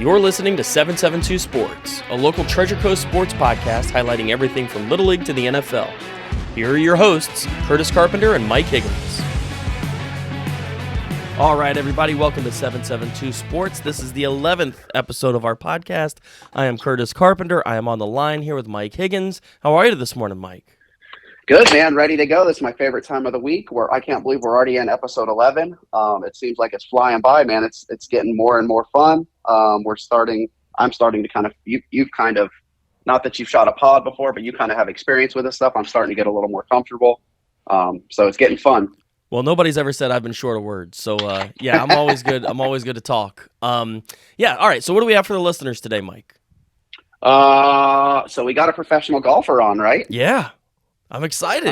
You're listening to 772 Sports, a local Treasure Coast sports podcast highlighting everything from Little League to the NFL. Here are your hosts, Curtis Carpenter and Mike Higgins. All right, everybody, welcome to 772 Sports. This is the 11th episode of our podcast. I am Curtis Carpenter. I am on the line here with Mike Higgins. How are you this morning, Mike? Good, man. Ready to go. This is my favorite time of the week. Where I can't believe we're already in episode 11. It seems like it's flying by, man. It's getting more and more fun. I'm starting to kind of, you've kind of, not that you've shot a pod before, but you kind of have experience with this stuff. I'm starting to get a little more comfortable. So it's getting fun. Well, nobody's ever said I've been short of words. So, yeah, I'm always good. I'm always good to talk. Yeah. All right. So what do we have for the listeners today, Mike? So we got a professional golfer on, right? Yeah. I'm excited.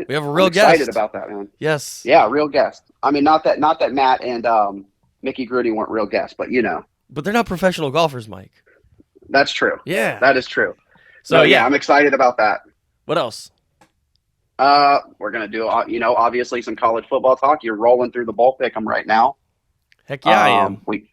We have a real guest. I'm excited about that, man. Yes. Yeah, real guest. I mean, not that Matt and Mickey Grudy weren't real guests, but you know. But they're not professional golfers, Mike. That's true. Yeah. That is true. So yeah, I'm excited about that. What else? We're going to do, obviously some college football talk. You're rolling through the bowl pick'em right now. Heck yeah, I am. We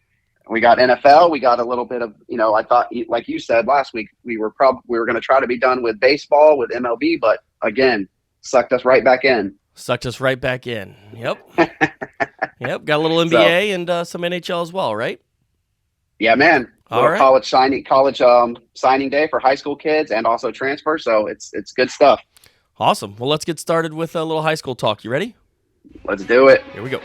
got NFL. We got a little bit of, I thought, like you said last week, we were going to try to be done with baseball, with MLB, but again, sucked us right back in. Yep. Yep. Got a little NBA and some NHL as well, right? Yeah, man. All right. College signing day for high school kids and also transfer. So it's good stuff. Awesome. Well, let's get started with a little high school talk. You ready? Let's do it. Here we go.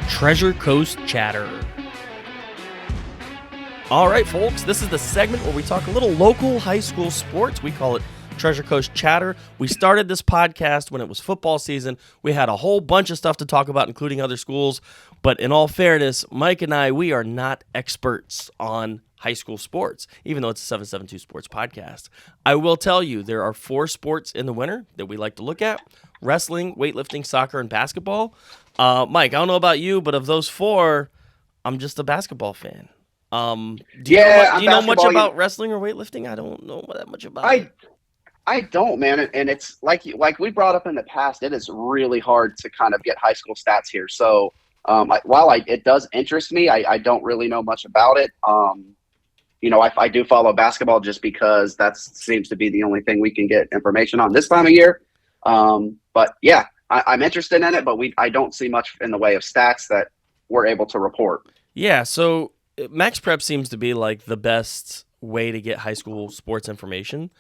Treasure Coast Chatter. All right, folks, this is the segment where we talk a little local high school sports. We call it Treasure Coast Chatter. We started this podcast when it was football season. We had a whole bunch of stuff to talk about, including other schools. But in all fairness, Mike and I, we are not experts on high school sports, even though it's a 772 Sports podcast. I will tell you, there are 4 sports in the winter that we like to look at: wrestling, weightlifting, soccer, and basketball. Mike, I don't know about you, but of those 4, I'm just a basketball fan. Do you know much about wrestling or weightlifting? I don't know that much about it. I don't, man. And it's like we brought up in the past, it is really hard to kind of get high school stats here. So while it does interest me, I don't really know much about it. I do follow basketball just because that seems to be the only thing we can get information on this time of year. But yeah, I'm interested in it, but I don't see much in the way of stats that we're able to report. Yeah, so Max Prep seems to be like the best way to get high school sports information.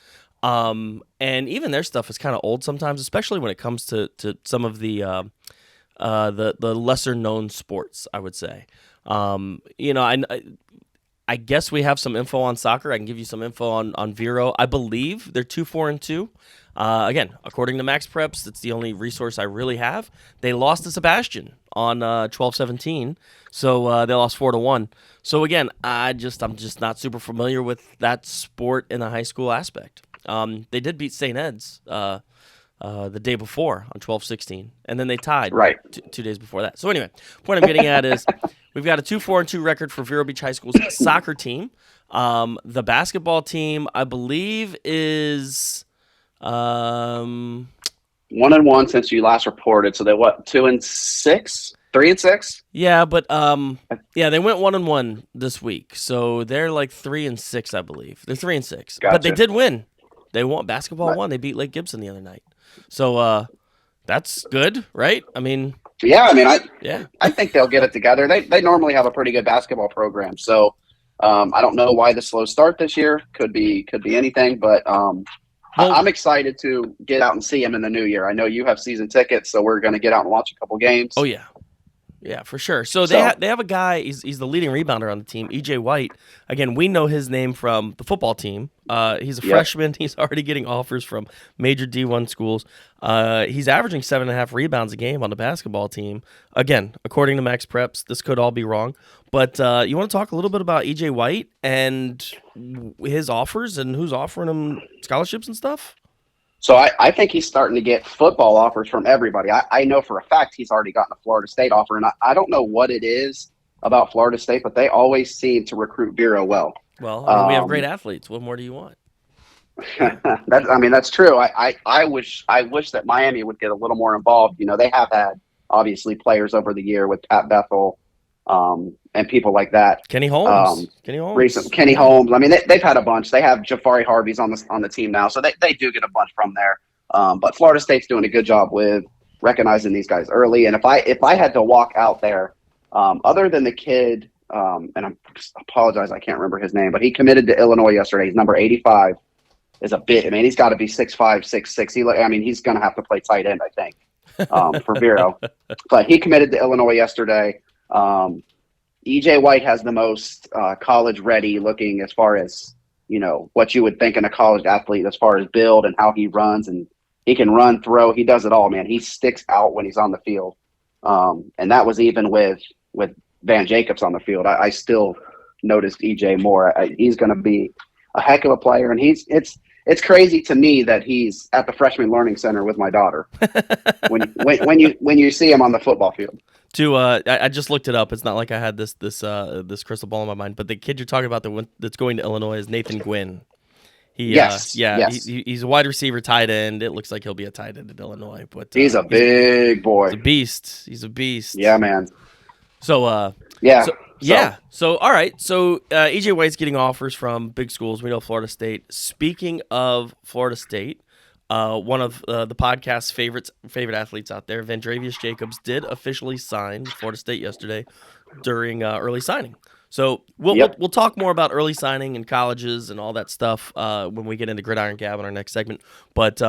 And even their stuff is kind of old sometimes, especially when it comes to some of the lesser known sports, I would say. I guess we have some info on soccer. I can give you some info on Vero. I believe they're 2-4-2. Again, according to Max Preps, that's the only resource I really have. They lost to Sebastian on 12-17, so they lost 4-1. So again, I'm just not super familiar with that sport in the high school aspect. They did beat St. Ed's the day before on 12-16, and then they tied right 2 days before that. So anyway, point I'm getting at is we've got a 2-4-2 record for Vero Beach High School's soccer team. The basketball team, I believe, is 1-1 since you last reported. So they're 2-6, 3-6. Yeah, but they went 1-1 this week, so they're like 3-6, I believe. They're 3-6, Gotcha. But they did win. They won. Basketball won. They beat Lake Gibson the other night. So that's good, right? I mean, I think they'll get it together. They normally have a pretty good basketball program. So I don't know why the slow start this year. Could be anything, but I'm excited to get out and see him in the new year. I know you have season tickets, so we're going to get out and watch a couple games. Oh yeah. Yeah, for sure. So they have a guy, he's the leading rebounder on the team, EJ White. Again, we know his name from the football team. He's a freshman. He's already getting offers from major D1 schools. He's averaging 7.5 rebounds a game on the basketball team. Again, according to Max Preps, this could all be wrong. But you want to talk a little bit about EJ White and his offers and who's offering him scholarships and stuff? So I think he's starting to get football offers from everybody. I know for a fact he's already gotten a Florida State offer, and I don't know what it is about Florida State, but they always seem to recruit Vero well. Well, we have great athletes. What more do you want? That's true. I wish that Miami would get a little more involved. They have had obviously players over the year with Pat Bethel, and people like that. Kenny Holmes. Kenny Holmes. Kenny Holmes. I mean, they've had a bunch. They have Jafari Harvey's on the team now, so they do get a bunch from there. But Florida State's doing a good job with recognizing these guys early. And if I had to walk out there, other than the kid, and I apologize, I can't remember his name, but he committed to Illinois yesterday. He's number 85. Is a bit. I mean, he's got to be 6'5", 6'6". He's going to have to play tight end, I think, for Vero. But he committed to Illinois yesterday. EJ White has the most college ready looking as far as, what you would think in a college athlete as far as build and how he runs, and he can run, throw. He does it all, man. He sticks out when he's on the field. And that was even with Van Jacobs on the field. I still noticed EJ more. He's going to be a heck of a player, and it's crazy to me that he's at the Freshman Learning Center with my daughter when you see him on the football field. I just looked it up. It's not like I had this crystal ball in my mind, but the kid you're talking about that's going to Illinois is Nathan Gwynn. Yes. He's a wide receiver, tight end. It looks like he'll be a tight end at Illinois, but he's a big boy. He's a beast. Yeah, man. So all right. So EJ White's getting offers from big schools. We know Florida State. Speaking of Florida State, one of the podcast's favorite athletes out there, Vandravius Jacobs, did officially sign Florida State yesterday during early signing. So we'll talk more about early signing and colleges and all that stuff when we get into Gridiron Gab in our next segment. But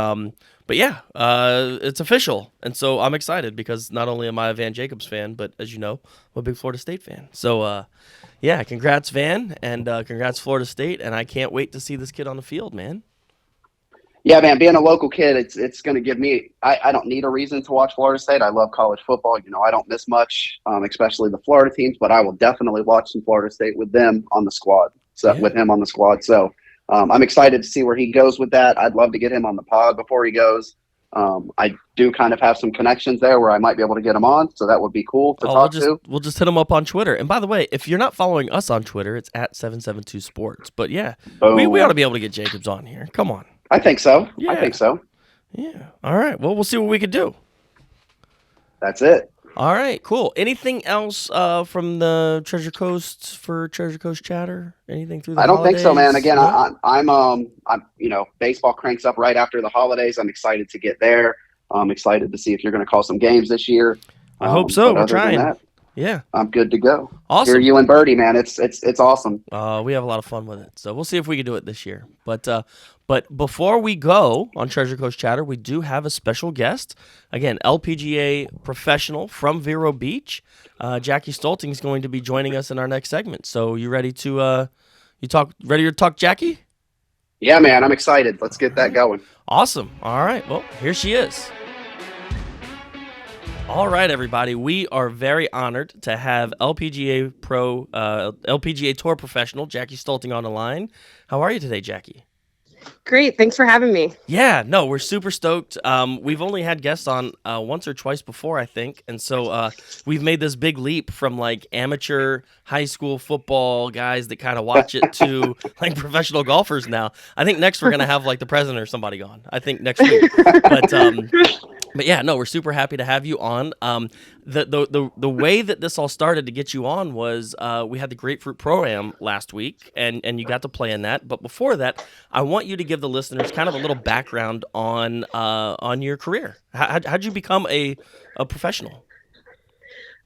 yeah, it's official, and so I'm excited because not only am I a Van Jacobs fan, but as you know, I'm a big Florida State fan. So yeah, congrats Van, and congrats Florida State, and I can't wait to see this kid on the field, man. Yeah, man, being a local kid, it's going to give me – I don't need a reason to watch Florida State. I love college football. I don't miss much, especially the Florida teams, but I will definitely watch some Florida State with them on the squad, with him on the squad. So I'm excited to see where he goes with that. I'd love to get him on the pod before he goes. I do kind of have some connections there where I might be able to get him on, so that would be cool to talk to. We'll just hit him up on Twitter. And by the way, if you're not following us on Twitter, it's @772sports. But yeah, we ought to be able to get Jacobs on here. Come on. I think so. Yeah. Yeah. All right. Well, we'll see what we can do. That's it. All right. Cool. Anything else from the Treasure Coast for Treasure Coast chatter? Anything through the holidays? I don't think so, man. Again, no? I'm baseball cranks up right after the holidays. I'm excited to get there. I'm excited to see if you're going to call some games this year. I hope so. We're trying. Yeah, I'm good to go. Awesome. Hear you and Birdie, man. It's awesome. We have a lot of fun with it, so we'll see if we can do it this year. But before we go on Treasure Coast Chatter, we do have a special guest. Again, LPGA professional from Vero Beach, Jackie Stoelting is going to be joining us in our next segment. So you ready to ready to talk, Jackie? Yeah, man. I'm excited. Let's get that going. Awesome. All right. Well, here she is. All right, everybody. We are very honored to have LPGA Tour professional Jackie Stoelting on the line. How are you today, Jackie? Great. Thanks for having me. Yeah, no, we're super stoked. We've only had guests on once or twice before, I think. And so we've made this big leap from like amateur high school football guys that kind of watch it to like professional golfers now. I think next we're going to have like the president or somebody on. I think next week. But yeah, no, we're super happy to have you on. The way that this all started to get you on was we had the Grapefruit Pro-Am last week, and you got to play in that. But before that, I want you to give the listeners kind of a little background on your career. How'd you become a professional?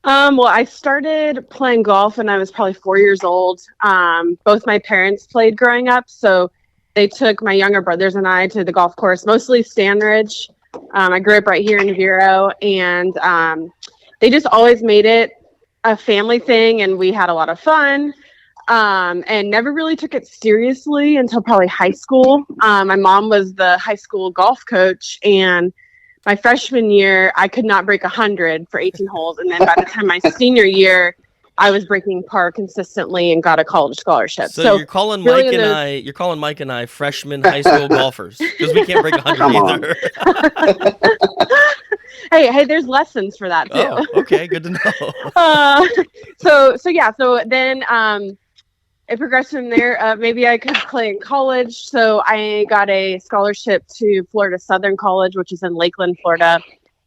Well, I started playing golf when I was probably 4 years old. Both my parents played growing up, so they took my younger brothers and I to the golf course, mostly Stanridge. I grew up right here in Vero, and they just always made it a family thing, and we had a lot of fun, and never really took it seriously until probably high school. My mom was the high school golf coach, and my freshman year, I could not break 100 for 18 holes, and then by the time my senior year, I was breaking par consistently and got a college scholarship. So you're calling Mike and I freshman high school golfers because we can't break 100 either. hey, there's lessons for that too. Oh, okay, good to know. So then it progressed from there. Maybe I could play in college, so I got a scholarship to Florida Southern College, which is in Lakeland, Florida.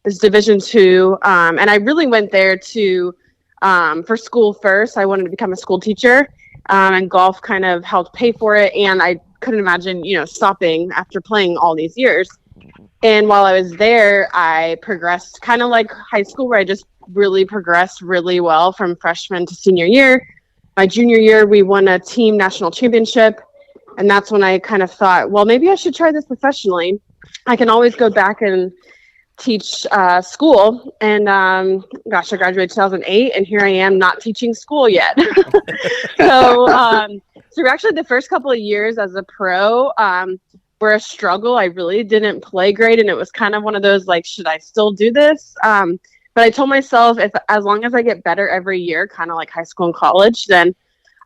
It's Division II, and I really went there to for school first. I wanted to become a school teacher, and golf kind of helped pay for it. And I couldn't imagine, stopping after playing all these years. And while I was there, I progressed kind of like high school, where I just really progressed really well from freshman to senior year. My junior year, we won a team national championship. And that's when I kind of thought, well, maybe I should try this professionally. I can always go back and teach school. And I graduated 2008, and here I am not teaching school yet. So actually the first couple of years as a pro were a struggle. I really didn't play great, and it was kind of one of those, like, should I still do this? But I told myself, as long as I get better every year, kind of like high school and college, then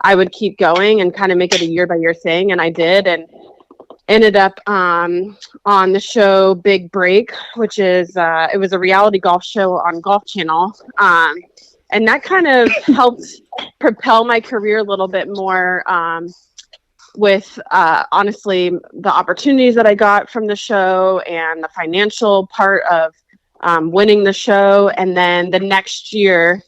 I would keep going and kind of make it a year by year thing. And I did, and ended up on the show Big Break, which is it was a reality golf show on Golf Channel. And that kind of helped propel my career a little bit more with honestly the opportunities that I got from the show and the financial part of winning the show. And then the next year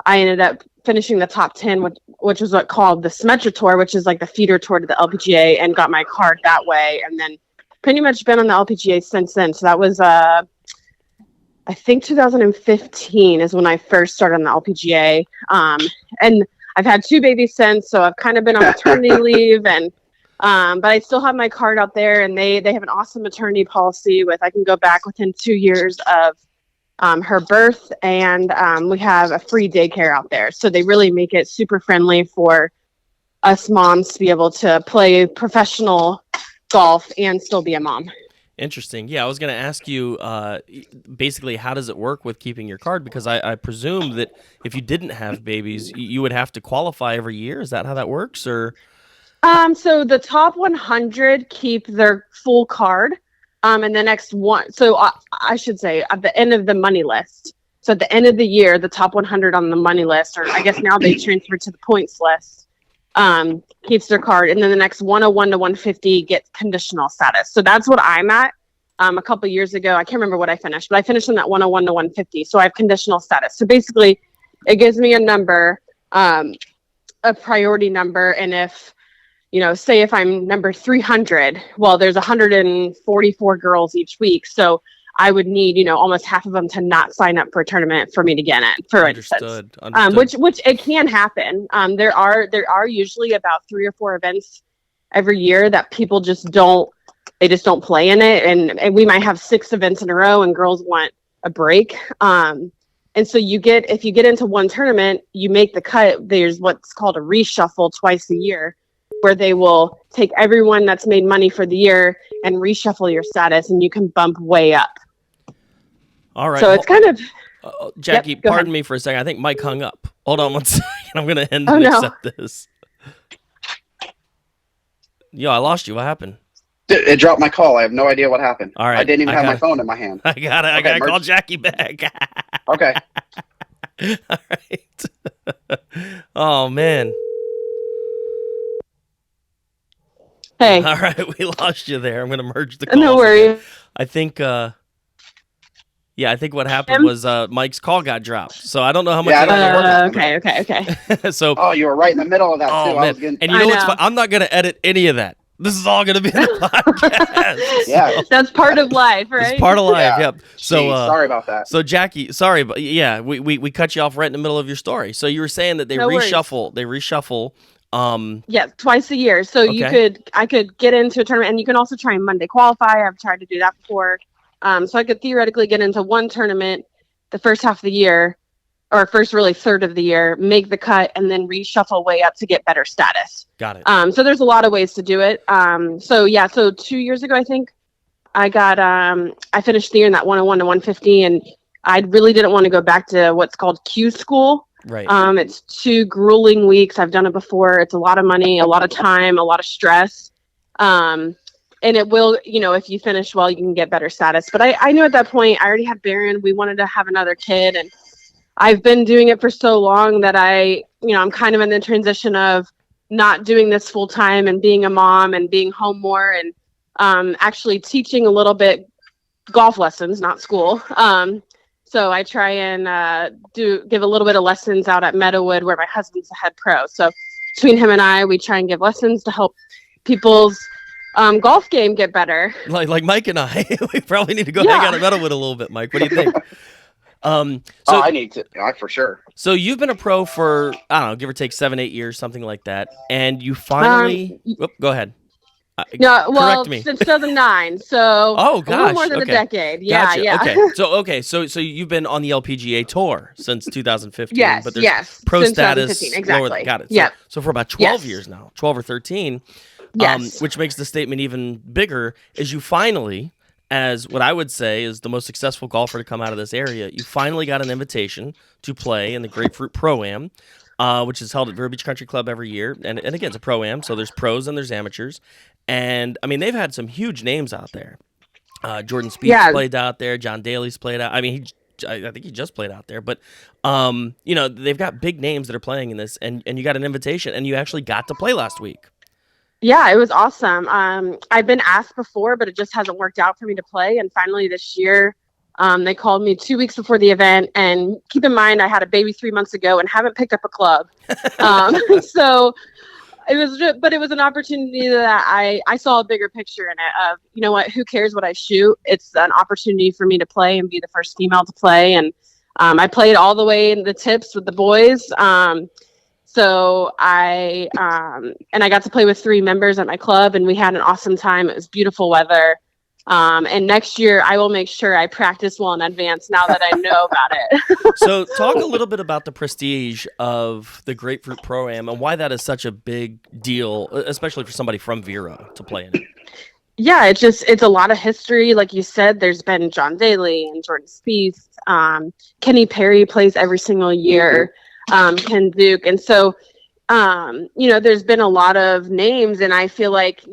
I ended up finishing the top 10, which was what called the Symetra Tour, which is like the feeder tour to the LPGA, and got my card that way. And then pretty much been on the LPGA since then. So that was, I think 2015 is when I first started on the LPGA. And I've had 2 babies since, so I've kind of been on maternity leave, and but I still have my card out there, and they have an awesome maternity policy with I can go back within 2 years of her birth, and we have a free daycare out there. So they really make it super friendly for us moms to be able to play professional golf and still be a mom. Interesting. Yeah, I was going to ask you basically how does it work with keeping your card? Because I presume that if you didn't have babies, you would have to qualify every year. Is that how that works? Or so the top 100 keep their full card. And the next one, so I should say at the end of the money list. So at the end of the year, the top 100 on the money list, or I guess now they transfer to the points list, keeps their card. And then the next 101 to 150 gets conditional status. So that's what I'm at. A couple of years ago, I can't remember what I finished, but I finished on that 101 to 150. So I have conditional status. So basically it gives me a number, a priority number. And if, say if I'm number 300, well, there's 144 girls each week. So I would need, almost half of them to not sign up for a tournament for me to get in, for instance. Understood. Which it can happen. There are usually about 3 or 4 events every year that people just don't play in it. And we might have 6 events in a row and girls want a break. And so if you get into one tournament, you make the cut. There's what's called a reshuffle twice a year, where they will take everyone that's made money for the year and reshuffle your status, and you can bump way up. All right. So it's kind of... Jackie, pardon me for a second. I think Mike hung up. Hold on one second. I'm going to end and accept this. Yo, I lost you. What happened? It dropped my call. I have no idea what happened. All right. I didn't even have my phone in my hand. I got it. I got to call Jackie back. Okay. All right. Oh, man. Hey. All right, we lost you there. I'm going to merge the calls. No worries. Again. I think what happened was Mike's call got dropped. So I don't know how much. Okay. So. Oh, you were right in the middle of that too. And you know what's fun? I'm not going to edit any of that. This is all going to be in the podcast. Yeah, that's part of life, right? It's part of life. Yeah. Yep. So sorry about that. So Jackie, sorry, but yeah, we cut you off right in the middle of your story. So you were saying that they reshuffle. They reshuffle. Yeah, twice a year. So I could get into a tournament, and you can also try and Monday qualify. I've tried to do that before. So I could theoretically get into one tournament the first half of the year, or first really third of the year, make the cut, and then reshuffle way up to get better status. Got it. So there's a lot of ways to do it. So 2 years ago, I think I got, I finished the year in that 101 to 150, and I really didn't want to go back to what's called Q school. Right. It's 2 grueling weeks. I've done it before. It's a lot of money, a lot of time, a lot of stress. And it will, if you finish well, you can get better status. But I knew at that point, I already had Barron. We wanted to have another kid. And I've been doing it for so long that I'm kind of in the transition of not doing this full time and being a mom and being home more, and actually teaching a little bit golf lessons, not school. So I try and give a little bit of lessons out at Meadowood, where my husband's a head pro. So between him and I, we try and give lessons to help people's golf game get better. Like Mike and I, we probably need to go hang out at Meadowood a little bit, Mike. What do you think? I need to, for sure. So you've been a pro for, I don't know, give or take 7-8 years, something like that, and you finally. Go ahead. No, well, correct me. Since 2009, so oh gosh, a little more than a decade. Yeah, gotcha. yeah. Okay, so you've been on the LPGA tour since 2015. Yes, but there's pro since status. 2015, exactly. Got it. Yeah. So for about 12 years now, 12 or 13. Yes. Which makes the statement even bigger, is you finally, as what I would say is the most successful golfer to come out of this area, you finally got an invitation to play in the Grapefruit Pro-Am, which is held at Vero Beach Country Club every year. And again, it's a Pro-Am, so there's pros and there's amateurs. And, I mean, they've had some huge names out there. Jordan Spieth's played out there. John Daly's played out. I mean, I think he just played out there. But, they've got big names that are playing in this. And you got an invitation, and you actually got to play last week. Yeah, it was awesome. I've been asked before, but it just hasn't worked out for me to play. And finally this year, they called me 2 weeks before the event. And keep in mind, I had a baby 3 months ago and haven't picked up a club. So it was an opportunity that I saw a bigger picture in it of, you know what, who cares what I shoot? It's an opportunity for me to play and be the first female to play. And I played all the way in the tips with the boys. So I got to play with 3 members at my club, and we had an awesome time. It was beautiful weather. And next year I will make sure I practice well in advance now that I know about it. So talk a little bit about the prestige of the Grapefruit Pro-Am and why that is such a big deal, especially for somebody from Vero to play in it. Yeah, it's a lot of history. Like you said, there's been John Daly and Jordan Spieth. Kenny Perry plays every single year. Ken Duke. And so, there's been a lot of names, and I feel like,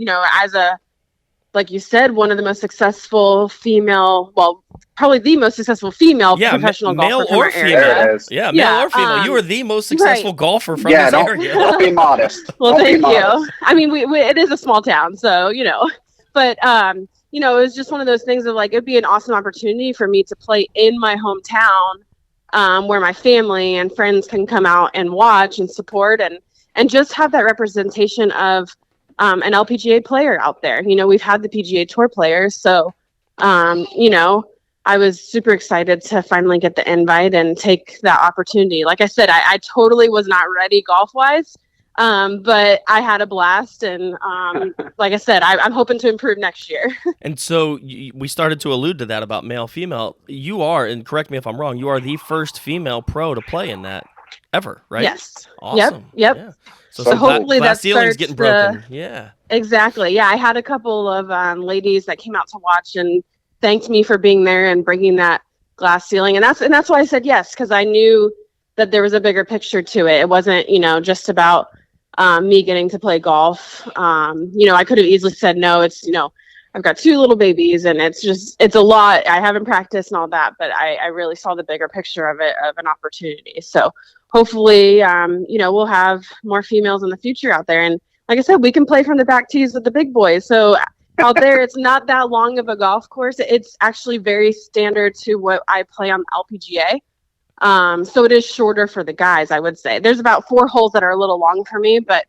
like you said, one of the most successful female, probably the most successful female professional golfer from our area. Male or female. You are the most successful golfer from this area. Don't be modest. Well, thank you. I mean, it is a small town, so, but, it was just one of those things of like, it'd be an awesome opportunity for me to play in my hometown, where my family and friends can come out and watch and support and just have that representation of an LPGA player out there. We've had the PGA Tour players, so I was super excited to finally get the invite and take that opportunity. Like I said, I totally was not ready golf-wise, but I had a blast, and like I said, I'm hoping to improve next year. And so we started to allude to that about male-female. You are, and correct me if I'm wrong, you are the first female pro to play in that ever, right? Yes. Awesome. Yep. Yeah. So hopefully glass that ceiling's starts getting broken. Yeah. Exactly. Yeah, I had a couple of ladies that came out to watch and thanked me for being there and breaking that glass ceiling, and that's why I said yes, because I knew that there was a bigger picture to it. It wasn't just about me getting to play golf. I could have easily said no. It's I've got 2 little babies, and it's a lot. I haven't practiced and all that, but I really saw the bigger picture of it, of an opportunity. So hopefully, we'll have more females in the future out there. And like I said, we can play from the back tees with the big boys. So out there, it's not that long of a golf course. It's actually very standard to what I play on LPGA. So it is shorter for the guys, I would say. There's about 4 holes that are a little long for me, but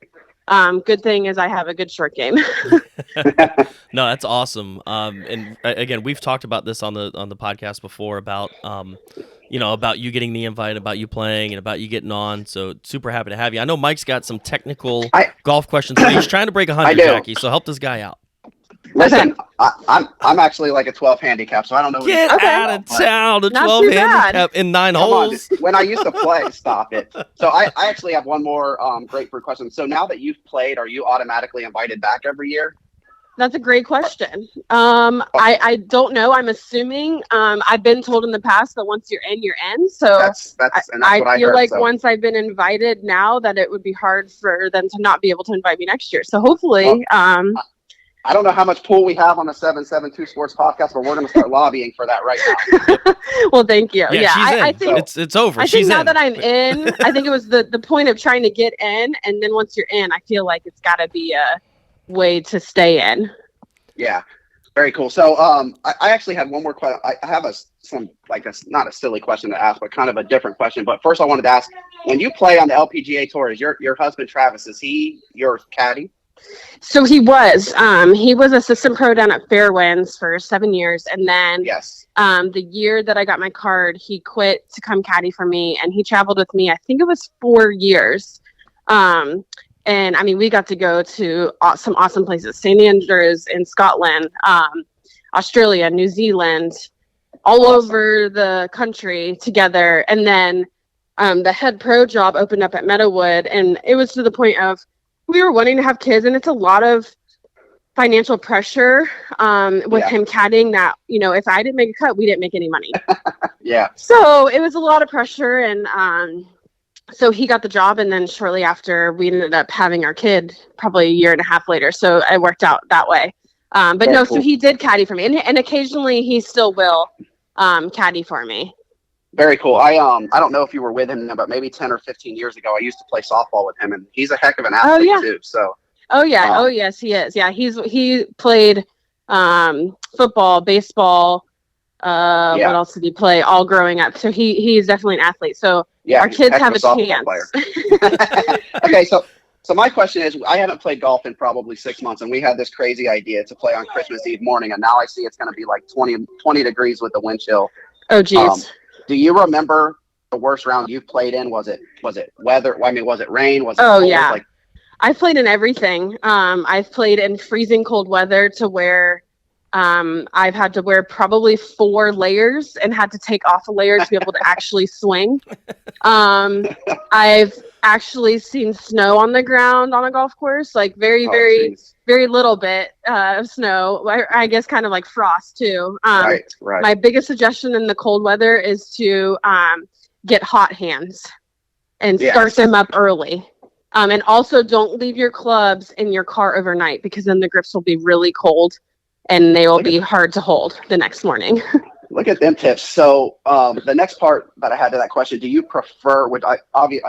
good thing is I have a good short game. No, that's awesome. And again, we've talked about this on the podcast before about about you getting the invite, about you playing, and about you getting on. So super happy to have you. I know Mike's got some technical golf questions. He's trying to break 100, Jackie. So help this guy out. Listen, I'm actually like a 12 handicap, so I don't know. Get out of town, a 12 handicap in 9 holes. When I used to play, stop it. So I actually have one more grapefruit question. So now that you've played, are you automatically invited back every year? That's a great question. I don't know. I'm assuming. I've been told in the past that once you're in, you're in. So that's what I feel heard, like so. once I've been invited now, that it would be hard for them to not be able to invite me next year. So hopefully. I don't know how much pull we have on the 772 Sports podcast, but we're going to start lobbying for that right now. Well, thank you. Yeah, I think it's over. I think now that I'm in, I think it was the point of trying to get in, and then once you're in, I feel like it's got to be a way to stay in. Yeah. Very cool. So I actually had one more question. I have not a silly question to ask, but kind of a different question. But first I wanted to ask, when you play on the LPGA tour, is your husband Travis, is he your caddy? So he was assistant pro down at Fairwinds for 7 years. And then Yes. The year that I got my card, he quit to come caddy for me, and he traveled with me. I think it was 4 years. And I mean, we got to go to some awesome places: St. Andrews in Scotland, Australia, New Zealand, all over the country together. And then the head pro job opened up at Meadowood, and it was to the point of we were wanting to have kids, and it's a lot of financial pressure with him caddying that, if I didn't make a cut, we didn't make any money. Yeah. So it was a lot of pressure, and so he got the job, and then shortly after we ended up having our kid probably a year and a half later. So it worked out that way. But Very no, cool. So he did caddy for me, and occasionally he still will caddy for me. Very cool. I don't know if you were with him, but maybe 10 or 15 years ago, I used to play softball with him, and he's a heck of an athlete too. So. Oh yeah. Oh yes, he is. Yeah, he played football, baseball. What else did he play? All growing up. So he's definitely an athlete. So our kids have a chance. Okay, so my question is, I haven't played golf in probably 6 months, and we had this crazy idea to play on Christmas Eve morning, and now I see it's going to be like 20 degrees with the wind chill. Oh geez. Do you remember the worst round you've played in? Was it weather? I mean, was it rain? Was it cold? Cold? Yeah. I've played in everything. I've played in freezing cold weather to where I've had to wear probably 4 layers and had to take off a layer to be able to actually swing. I've actually seen snow on the ground on a golf course, like very little bit of snow. I guess kind of like frost too. Right. My biggest suggestion in the cold weather is to get hot hands and start them up early. And also don't leave your clubs in your car overnight, because then the grips will be really cold and they will be hard to hold the next morning. Look at them tips. So the next part that I had to that question, do you prefer, I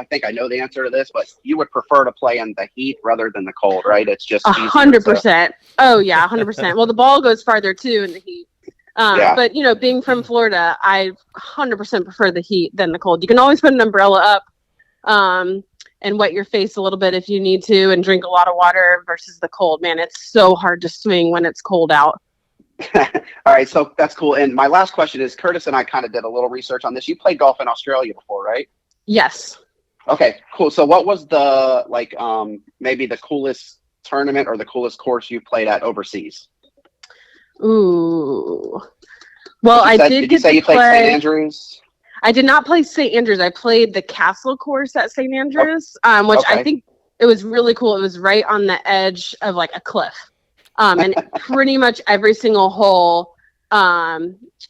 think I know the answer to this, but you would prefer to play in the heat rather than the cold, right? It's just 100%. Oh yeah, 100%. Well, the ball goes farther too in the heat. But being from Florida, I 100% prefer the heat than the cold. You can always put an umbrella up and wet your face a little bit if you need to, and drink a lot of water versus the cold. Man, it's so hard to swing when it's cold out. All right, so that's cool. And my last question is, Curtis and I kind of did a little research on this. You played golf in Australia before, right? Yes. Okay, cool. So what was the maybe the coolest tournament or the coolest course you played at overseas? Ooh. Well, Did you say you played St. Andrews? I did not play St. Andrews. I played the Castle course at St. Andrews, which I think it was really cool. It was right on the edge of like a cliff. And pretty much every single hole,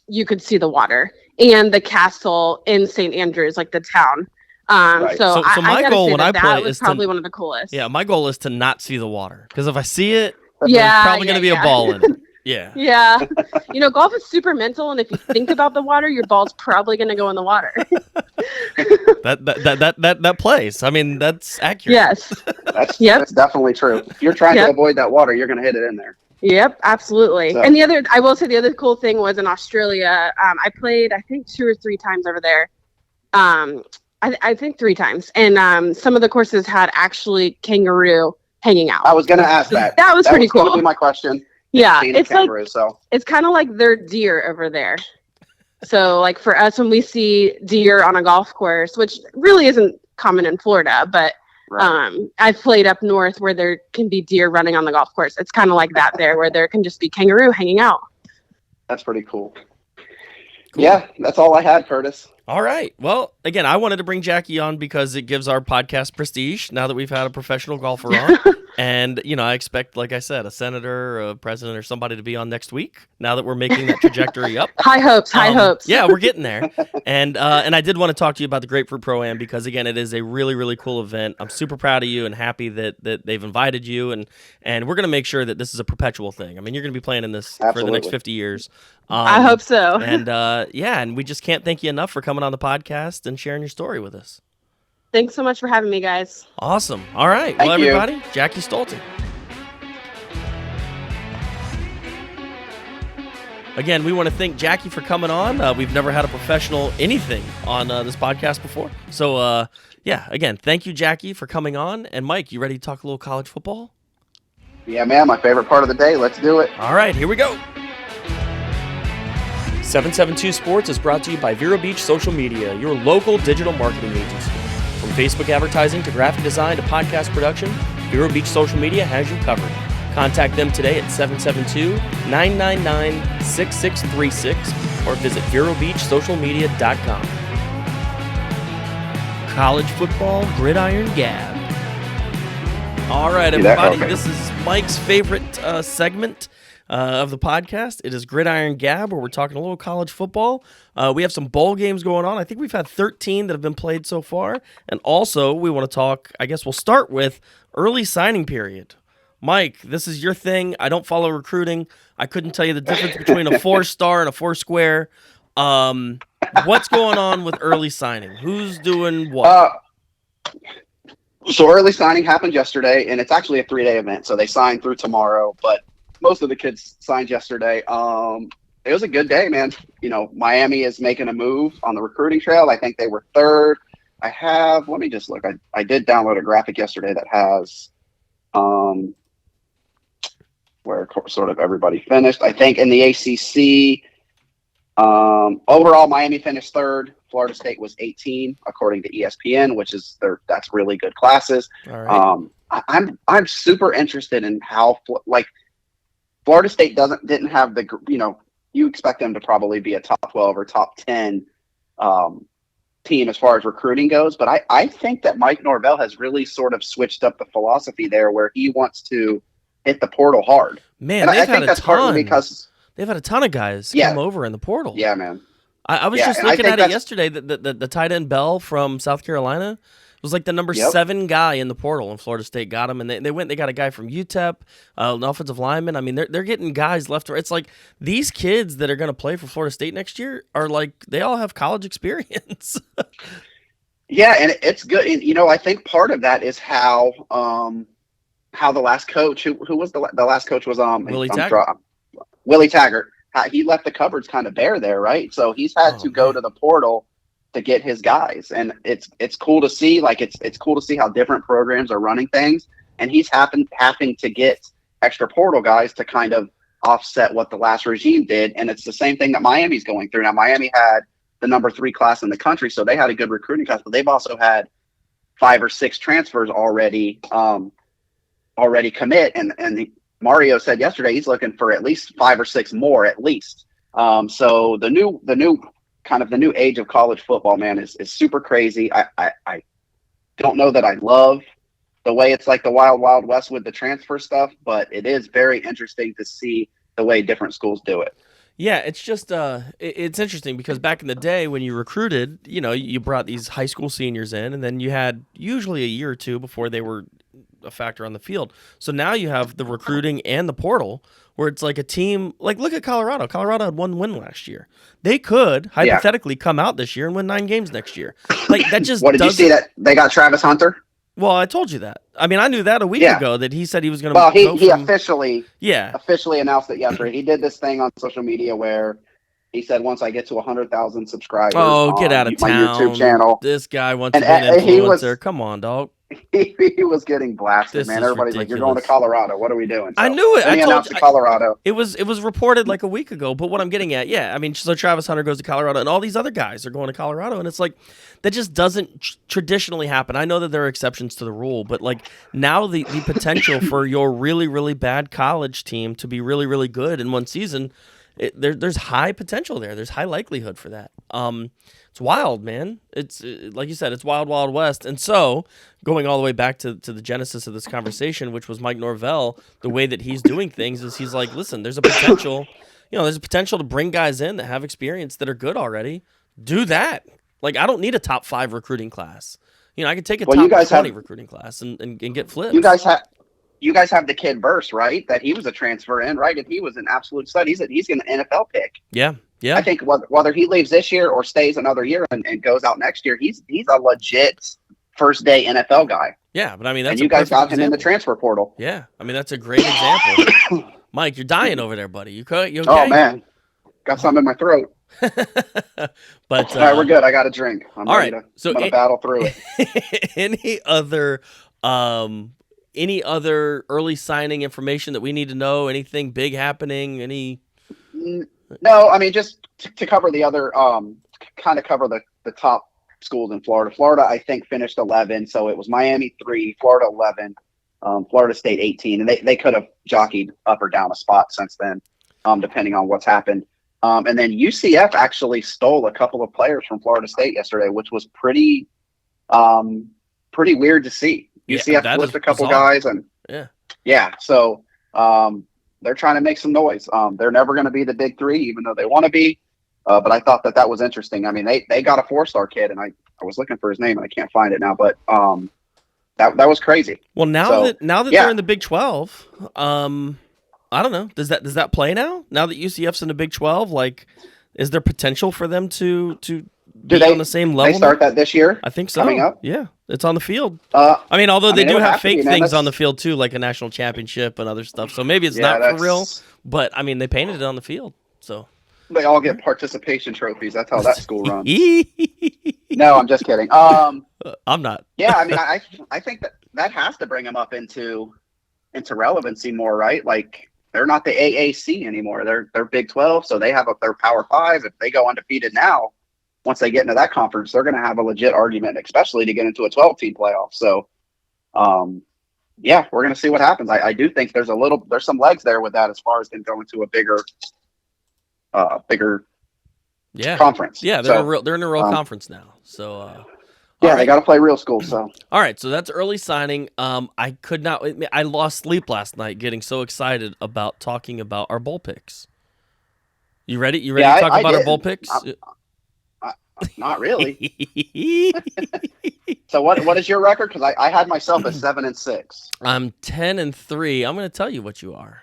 you could see the water, and the castle in St. Andrews, like the town. So my goal when I play was probably one of the coolest. Yeah, my goal is to not see the water, because if I see it, there's probably going to be a ball in it. Yeah. Yeah. Golf is super mental, and if you think about the water, your ball's probably going to go in the water. that plays. I mean, that's accurate. Yes. That's definitely true. If you're trying to avoid that water, you're going to hit it in there. Yep, absolutely. So. And I will say the other cool thing was in Australia, I played, I think 2 or 3 times over there. I think 3 times. And some of the courses had actually kangaroo hanging out. I was going to ask that. That was pretty cool. That was my question. Yeah, it's kind of like their deer over there. So like for us, when we see deer on a golf course, which really isn't common in Florida, but I've played up north where there can be deer running on the golf course. It's kind of like that there, where there can just be kangaroo hanging out. That's pretty cool. Yeah, that's all I had, Curtis. All right. Well, again, I wanted to bring Jackie on because it gives our podcast prestige now that we've had a professional golfer on. And, I expect, like I said, a senator, a president, or somebody to be on next week now that we're making that trajectory up. High hopes. Yeah, we're getting there. And I did want to talk to you about the Grapefruit Pro-Am because, again, it is a really, really cool event. I'm super proud of you and happy that they've invited you. And we're going to make sure that this is a perpetual thing. I mean, you're going to be playing in this for the next 50 years. I hope so. And, and we just can't thank you enough for coming on the podcast and sharing your story with us. Thanks so much for having me, guys. Awesome. All right. Thank you. Everybody, Jackie Stoelting. Again, we want to thank Jackie for coming on. We've never had a professional anything on this podcast before. So, again, thank you, Jackie, for coming on. And, Mike, you ready to talk a little college football? Yeah, man, my favorite part of the day. Let's do it. All right, here we go. 772 Sports is brought to you by Vero Beach Social Media, your local digital marketing agency. From Facebook advertising to graphic design to podcast production, Vero Beach Social Media has you covered. Contact them today at 772-999-6636 or visit VeroBeachSocialMedia.com. College football Gridiron Gab. All right, everybody, this is Mike's favorite segment of the podcast. It is Gridiron Gab, where we're talking a little college football. We have some bowl games going on. I think we've had 13 that have been played so far. And also, we want to talk, I guess we'll start with early signing period. Mike, this is your thing. I don't follow recruiting. I couldn't tell you the difference between a 4-star and a 4-square. What's going on with early signing? Who's doing what? So early signing happened yesterday, and it's actually a 3-day event. So they signed through tomorrow, but most of the kids signed yesterday. It was a good day, man. You know, Miami is making a move on the recruiting trail. I think they were 3rd. Let me just look. I did download a graphic yesterday that has where sort of everybody finished. I think in the ACC, overall, Miami finished 3rd. Florida State was 18, according to ESPN, which is that's really good classes. All right. I'm super interested in how Florida State didn't have the, you expect them to probably be a top 12 or top 10 team as far as recruiting goes. But I think that Mike Norvell has really sort of switched up the philosophy there, where he wants to hit the portal hard. Man, and I think that's partly because they've had a ton of guys come over in the portal. Yeah, man. I was just looking at it yesterday. The tight end Bell from South Carolina was like the number 7 guy in the portal, and Florida State got him. And they got a guy from UTEP, an offensive lineman. I mean, they're getting guys left. It's like these kids that are going to play for Florida State next year are like, they all have college experience. Yeah, and it's good. And, I think part of that is how the last coach, who was the last coach was Willie Taggart. Willie Taggart. He left the cupboards kind of bare there, right? So he's had to go to the portal to get his guys, and it's cool to see. Like it's cool to see how different programs are running things, and he's having to get extra portal guys to kind of offset what the last regime did. And it's the same thing that Miami's going through now. Miami had the number 3 class in the country, so they had a good recruiting class, but they've also had 5 or 6 transfers already commit, and Mario said yesterday he's looking for at least 5 or 6 more at least. So the new age of college football, man, is super crazy. I don't know that I love the way it's like the wild, wild west with the transfer stuff, but it is very interesting to see the way different schools do it. Yeah, it's just it's interesting because back in the day when you recruited, you brought these high school seniors in, and then you had usually a year or 2 before they were a factor on the field. So now you have the recruiting and the portal, where it's like a team, like look at Colorado. Colorado had 1 win last year. They could hypothetically come out this year and win 9 games next year. Like that just What did you see that they got Travis Hunter? Well, I told you that. I mean, I knew that a week ago that he said he was going to. Well, he officially announced it yesterday. He did this thing on social media where he said, once I get to 100,000 subscribers, get out of my town. YouTube channel. This guy wants to be an influencer. Come on, dog. He was getting blasted, man. Everybody's ridiculous. Like, "You're going to Colorado. What are we doing?" So, I knew it. I announced Colorado. It was reported like a week ago. But what I'm getting at, I mean, so Travis Hunter goes to Colorado, and all these other guys are going to Colorado, and it's like that just doesn't traditionally happen. I know that there are exceptions to the rule, but like now the potential for your really, really bad college team to be really, really good in one season, there's high potential there. There's high likelihood for that. It's wild, man. It's like you said, it's wild, wild west. And so, going all the way back to the genesis of this conversation, which was Mike Norvell, the way that he's doing things is he's like, listen, there's a potential, there's a potential to bring guys in that have experience that are good already. Do that. Like, I don't need a top 5 recruiting class. I could take a top 20 recruiting class and get flips. You guys have the kid Burst, right? That he was a transfer in, right? And he was an absolute stud. He's an NFL pick. Yeah. I think whether he leaves this year or stays another year and goes out next year, he's a legit first day NFL guy. Yeah, but I mean, that's and you guys got him in the transfer portal. Yeah, I mean that's a great example. Mike, you're dying over there, buddy. You okay? Oh man, got something in my throat. But All right, we're good. I got a drink. I'm all ready right. to. So I'm gonna battle through it. any other early signing information that we need to know? Anything big happening? No, I mean just to cover the other, kind of cover the top schools in Florida. Florida, I think, finished 11, so it was Miami 3, Florida 11, Florida State 18, and they could have jockeyed up or down a spot since then, depending on what's happened. And then UCF actually stole a couple of players from Florida State yesterday, which was pretty weird to see. UCF flipped a couple guys, and yeah. So they're trying to make some noise. They're never going to be the big three, even though they want to be. But I thought that was interesting. I mean, they got a 4-star kid, and I was looking for his name, and I can't find it now. But that was crazy. Well, now that they're in the Big 12, I don't know. Does that play now? Now that UCF's in the Big 12, like, is there potential for them to be on the same level? They start that this year? I think so. Coming up? Yeah, it's on the field. I mean, although they do have fake things on the field too, like a national championship and other stuff. So maybe it's not for real. But I mean, they painted it on the field, so they all get participation trophies. That's how that school runs. No, I'm just kidding. I'm not. Yeah, I mean, I think that has to bring them up into relevancy more, right? Like, they're not the AAC anymore. They're Big 12, so they have their Power 5. If they go undefeated now, once they get into that conference, they're going to have a legit argument, especially to get into a 12-team playoff. So, yeah, we're going to see what happens. I do think there's some legs there with that as far as them going to a bigger conference. Yeah, they're in a real conference now. So. Yeah, they got to play real school. So all right, so that's early signing. I lost sleep last night getting so excited about talking about our bowl picks. You ready? You ready to talk about our bowl picks? Not really. So what is your record? Because I had myself at 7-6. I'm 10-3. I'm going to tell you what you are.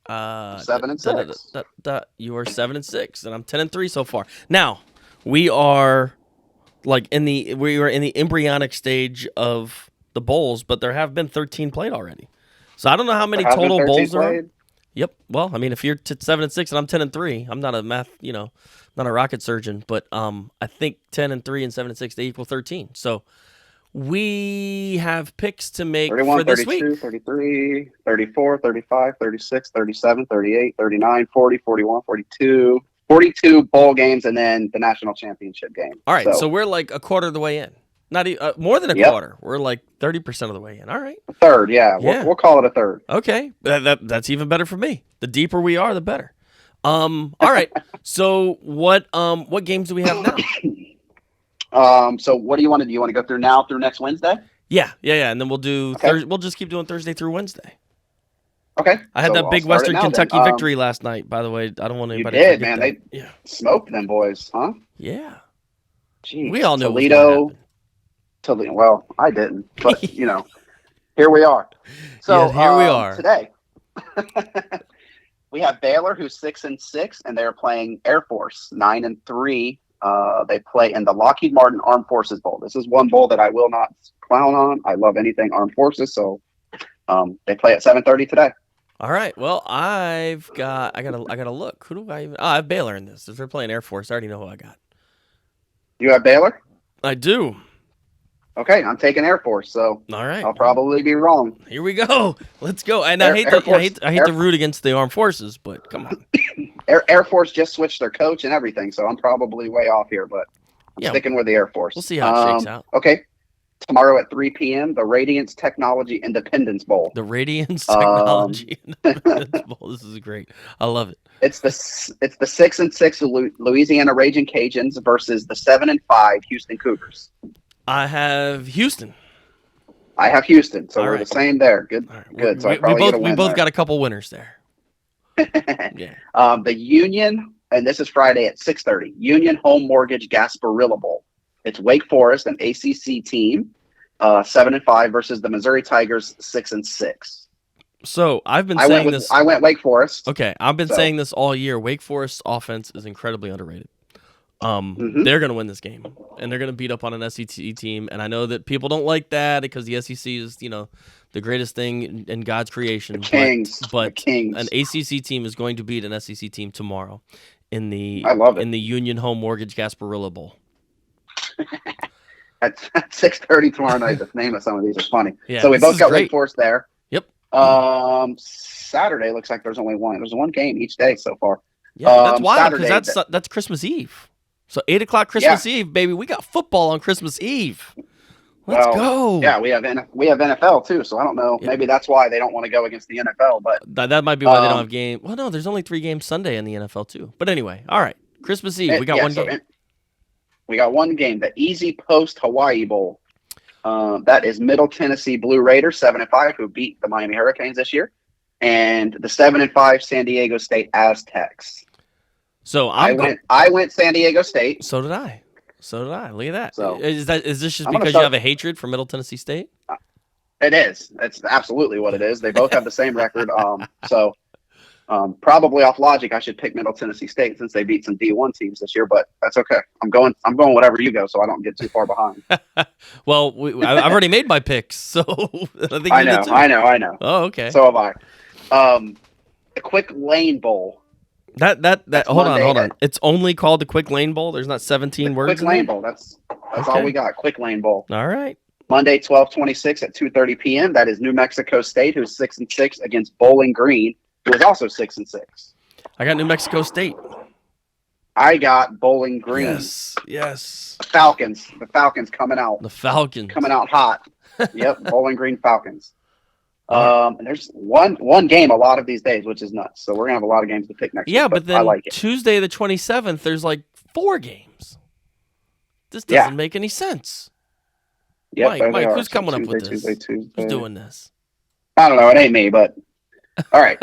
7-6. You are 7-6, and I'm 10-3 so far. Now we are. Like we were in the embryonic stage of the bowls, but there have been 13 played already. So I don't know how many total bowls there are. Yep. Well, I mean, if you're 7-6 and I'm 10-3, I'm not a not a rocket surgeon, but I think 10-3 and 7-6 they equal 13. So we have picks to make 31, for this 32, week. 33, 34, 35, 36, 37, 38, 39, 40, 41, 42. 42 bowl games and then the national championship game. All right, so we're like a quarter of the way in. Not more than a quarter. We're like 30% of the way in. All right. A third, yeah. We'll call it a third. Okay, that's even better for me. The deeper we are, the better. All right. So what games do we have now? So what do you want to do? You want to go through now through next Wednesday? Yeah, and then we'll do we'll just keep doing Thursday through Wednesday. Okay. I had that big Western Kentucky victory last night, by the way. I don't want anybody to forget man. that. They smoked them boys, huh? Yeah. Jeez. We all knew Toledo. Well, I didn't, but here we are. So here we are today. We have Baylor, who's 6-6, and they're playing Air Force 9-3. They play in the Lockheed Martin Armed Forces Bowl. This is one bowl that I will not clown on. I love anything Armed Forces, so they play at 7:30 today. All right. Well, I gotta look. Who do I even? I have Baylor in this. If they're playing Air Force, I already know who I got. You have Baylor? I do. Okay, I'm taking Air Force, so all right. I'll probably be wrong. Here we go. Let's go. And I hate to root against the Armed Forces, but come on. Air Force just switched their coach and everything, so I'm probably way off here, but I'm sticking with the Air Force. We'll see how it shakes out. Okay. Tomorrow at 3 p.m., the Radiance Technology Independence Bowl. The Radiance Technology Independence Bowl. This is great. I love it. It's the 6-6 Louisiana Raging Cajuns versus the 7-5 Houston Cougars. I have Houston. I have Houston, so we're the same there. Good, good. So we both got a couple winners there. Yeah. The Union, and this is Friday at 6:30. Union Home Mortgage Gasparilla Bowl. It's Wake Forest, an ACC team, 7-5 versus the Missouri Tigers, 6-6. So I've been saying this. I went Wake Forest. Okay, I've been saying this all year. Wake Forest's offense is incredibly underrated. They're going to win this game, and they're going to beat up on an SEC team. And I know that people don't like that because the SEC is, the greatest thing in God's creation. The Kings. But the Kings. An ACC team is going to beat an SEC team tomorrow in the I love it. in the Union Home Mortgage Gasparilla Bowl. At 6:30 tomorrow night. The name of some of these is funny. Yeah, so we both got great. Wake Forest there. Yep. Saturday looks like there's only one. There's one game each day so far. Yeah, that's wild because that's Christmas Eve. So 8:00 Christmas Eve, baby. We got football on Christmas Eve. Let's go. Yeah, we have NFL too. So I don't know. Yeah. Maybe that's why they don't want to go against the NFL. But that might be why they don't have game. Well, no, there's only 3 games Sunday in the NFL too. But anyway, all right. Christmas Eve, we got one game. We got one game, the Easy Post Hawaii Bowl. That is Middle Tennessee Blue Raiders, 7-5, who beat the Miami Hurricanes this year, and the 7-5 San Diego State Aztecs. So I went San Diego State. So did I. Look at that. So is this just because you have a hatred for Middle Tennessee State? It is. That's absolutely what it is. They both have the same record. Probably off logic, I should pick Middle Tennessee State since they beat some D1 teams this year, but that's okay. I'm going whatever you go, so I don't get too far behind. Well, I've already made my picks, so I think I know. Oh, okay. So have I. The Quick Lane Bowl. Hold on. It's only called the Quick Lane Bowl. There's not 17 words. Quick Lane Bowl. That's okay. All we got. Quick Lane Bowl. All right. Monday, 12/26 at 2:30 p.m. That is New Mexico State, who's 6-6 against Bowling Green, who is also 6-6. I got New Mexico State. I got Bowling Green. Yes. The Falcons coming out. The Falcons coming out hot. Yep, Bowling Green Falcons. And there's one game a lot of these days, which is nuts. So we're gonna have a lot of games to pick next week. Yeah, but then I like it. Tuesday the 27th, there's like 4 games. This doesn't make any sense. Yep, Mike, who's coming up with Tuesday. Who's doing this? I don't know. It ain't me, but all right.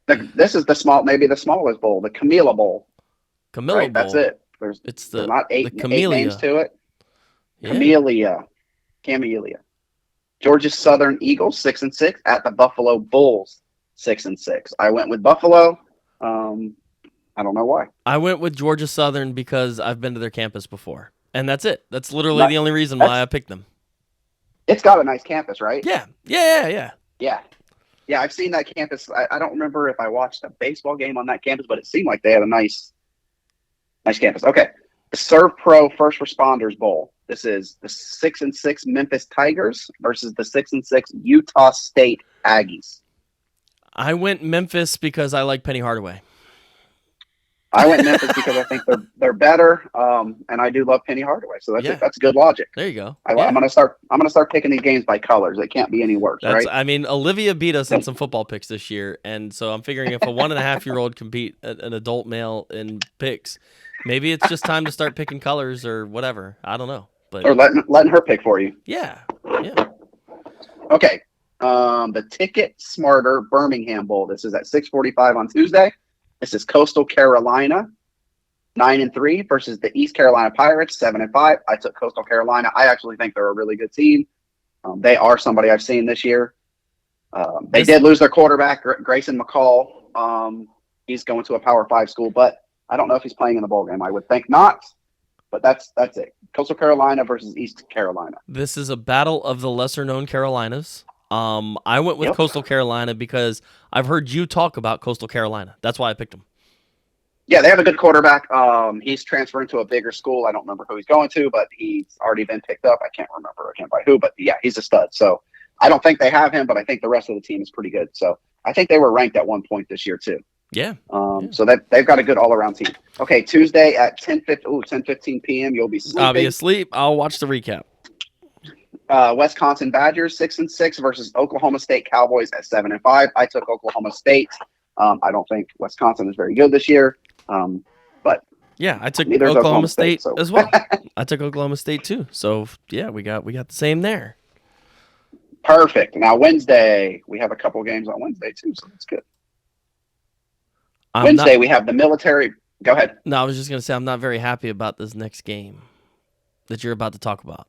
This is maybe the smallest bowl, the Camilla Bowl. Camilla Bowl. That's it. There's not eight names to it. Yeah. Camellia. Georgia Southern Eagles 6-6 at the Buffalo Bulls 6-6. I went with Buffalo. I don't know why. I went with Georgia Southern because I've been to their campus before, and that's it. That's literally the only reason why I picked them. It's got a nice campus, right? Yeah. Yeah, I've seen that campus. I don't remember if I watched a baseball game on that campus, but it seemed like they had a nice campus. Okay. The Serve Pro First Responders Bowl. This is the 6-6 Memphis Tigers versus the 6-6 Utah State Aggies. I went Memphis because I like Penny Hardaway. I went Memphis because I think they're better, and I do love Penny Hardaway. So that's good logic. There you go. I'm gonna start picking these games by colors. It can't be any worse, right? I mean, Olivia beat us in some football picks this year, and so I'm figuring if a 1.5-year-old can beat an adult male in picks, maybe it's just time to start picking colors or whatever. I don't know, or letting her pick for you. Yeah. Okay. The Ticket Smarter Birmingham Bowl. This is at 6:45 on Tuesday. This is Coastal Carolina, 9-3 versus the East Carolina Pirates, 7-5. I took Coastal Carolina. I actually think they're a really good team. They are somebody I've seen this year. They did lose their quarterback, Grayson McCall. He's going to a Power 5 school, but I don't know if he's playing in the bowl game. I would think not, but that's it. Coastal Carolina versus East Carolina. This is a battle of the lesser-known Carolinas. I went with Coastal Carolina because I've heard you talk about Coastal Carolina. That's why I picked them. Yeah, they have a good quarterback. He's transferring to a bigger school. I don't remember who he's going to, but he's already been picked up. I can't remember by who, but yeah, he's a stud. So I don't think they have him, but I think the rest of the team is pretty good. So I think they were ranked at one point this year too. Yeah. So they've got a good all-around team. Okay, Tuesday at 10:15 p.m. You'll be sleeping. I'll be asleep. I'll watch the recap. Wisconsin Badgers 6-6 versus Oklahoma State Cowboys at 7-5. I took Oklahoma State. I don't think Wisconsin is very good this year. But yeah, I took Oklahoma State as well. I took Oklahoma State too. So yeah, we got the same there. Perfect. Now Wednesday, we have a couple games on Wednesday too, so that's good. We have the military. Go ahead. No, I was just gonna say I'm not very happy about this next game that you're about to talk about.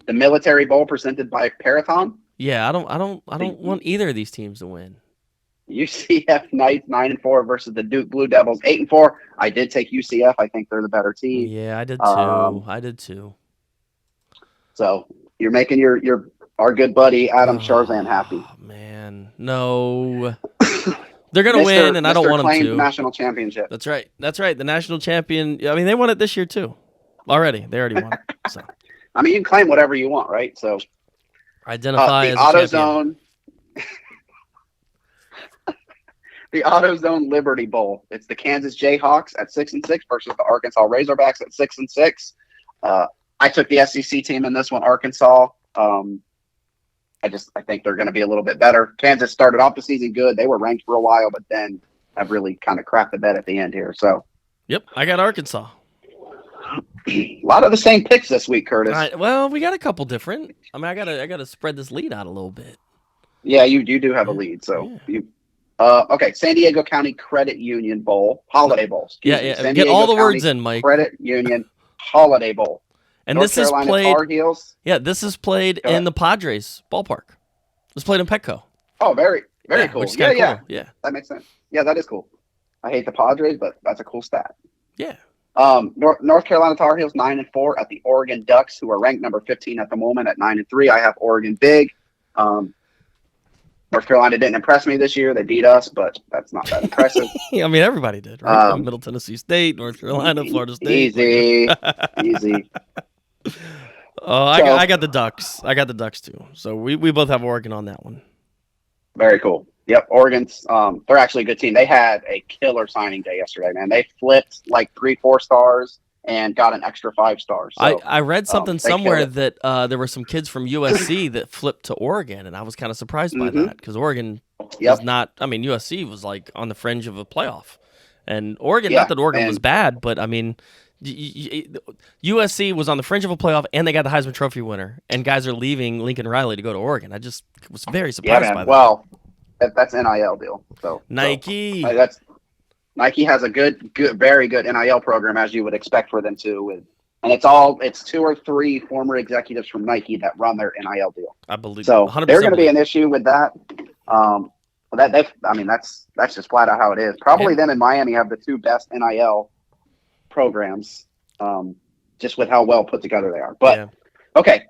The Military Bowl presented by Parathon. Yeah, I don't want either of these teams to win. UCF Knights 9-4 versus the Duke Blue Devils 8-4. I did take UCF. I think they're the better team. Yeah, I did too. So you're making our good buddy Adam Sharzan happy. Man, no. They're going to win, and I don't want them to. National championship. That's right. The national champion. I mean, they won it this year, too. They already won it. So. I mean, you can claim whatever you want, right? So identify as AutoZone. The AutoZone Liberty Bowl. It's the Kansas Jayhawks at 6-6 versus the Arkansas Razorbacks at 6-6. I took the SEC team in this one, Arkansas. I think they're going to be a little bit better. Kansas started off the season good. They were ranked for a while, but then have really kind of crapped the bed at the end here. So, yep, I got Arkansas. A lot of the same picks this week, Curtis. Well, we got a couple different. I mean, I gotta spread this lead out a little bit. Yeah, you do have a lead. So okay, San Diego County Credit Union Bowl, Holiday Bowl. Yeah. Get all the words in, Mike. Credit Union Holiday Bowl. And North Carolina Tar Heels. Yeah, this is played in the Padres ballpark. It's played in Petco. Oh, very cool. Which is cool. Yeah, that makes sense. Yeah, that is cool. I hate the Padres, but that's a cool stat. Yeah. North Carolina Tar Heels 9-4 at the Oregon Ducks, who are ranked number 15 at the moment at 9-3. I have Oregon big. North Carolina didn't impress me this year. They beat us, but that's not that impressive. I mean, everybody did, right? Middle Tennessee State, North Carolina, Florida State. Easy. I got the Ducks. I got the Ducks too. So we both have Oregon on that one. Very cool. Yep, Oregon's they're actually a good team. They had a killer signing day yesterday, man. They flipped like 3-4 stars and got an extra 5 stars. So, I read something somewhere that there were some kids from USC that flipped to Oregon, and I was kind of surprised by that because Oregon was not. I mean, USC was like on the fringe of a playoff, and Oregon. Not that Oregon was bad, but I mean, USC was on the fringe of a playoff, and they got the Heisman Trophy winner, and guys are leaving Lincoln Riley to go to Oregon. I just was very surprised by that. Well, that's NIL deal. So Nike. Nike has a very good NIL program, as you would expect for them to. And it's 2 or 3 former executives from Nike that run their NIL deal. I believe so. 100% There's going to be an issue with that. That's just flat out how it is. Probably them in Miami have the 2 best NIL programs, just with how well put together they are. But okay,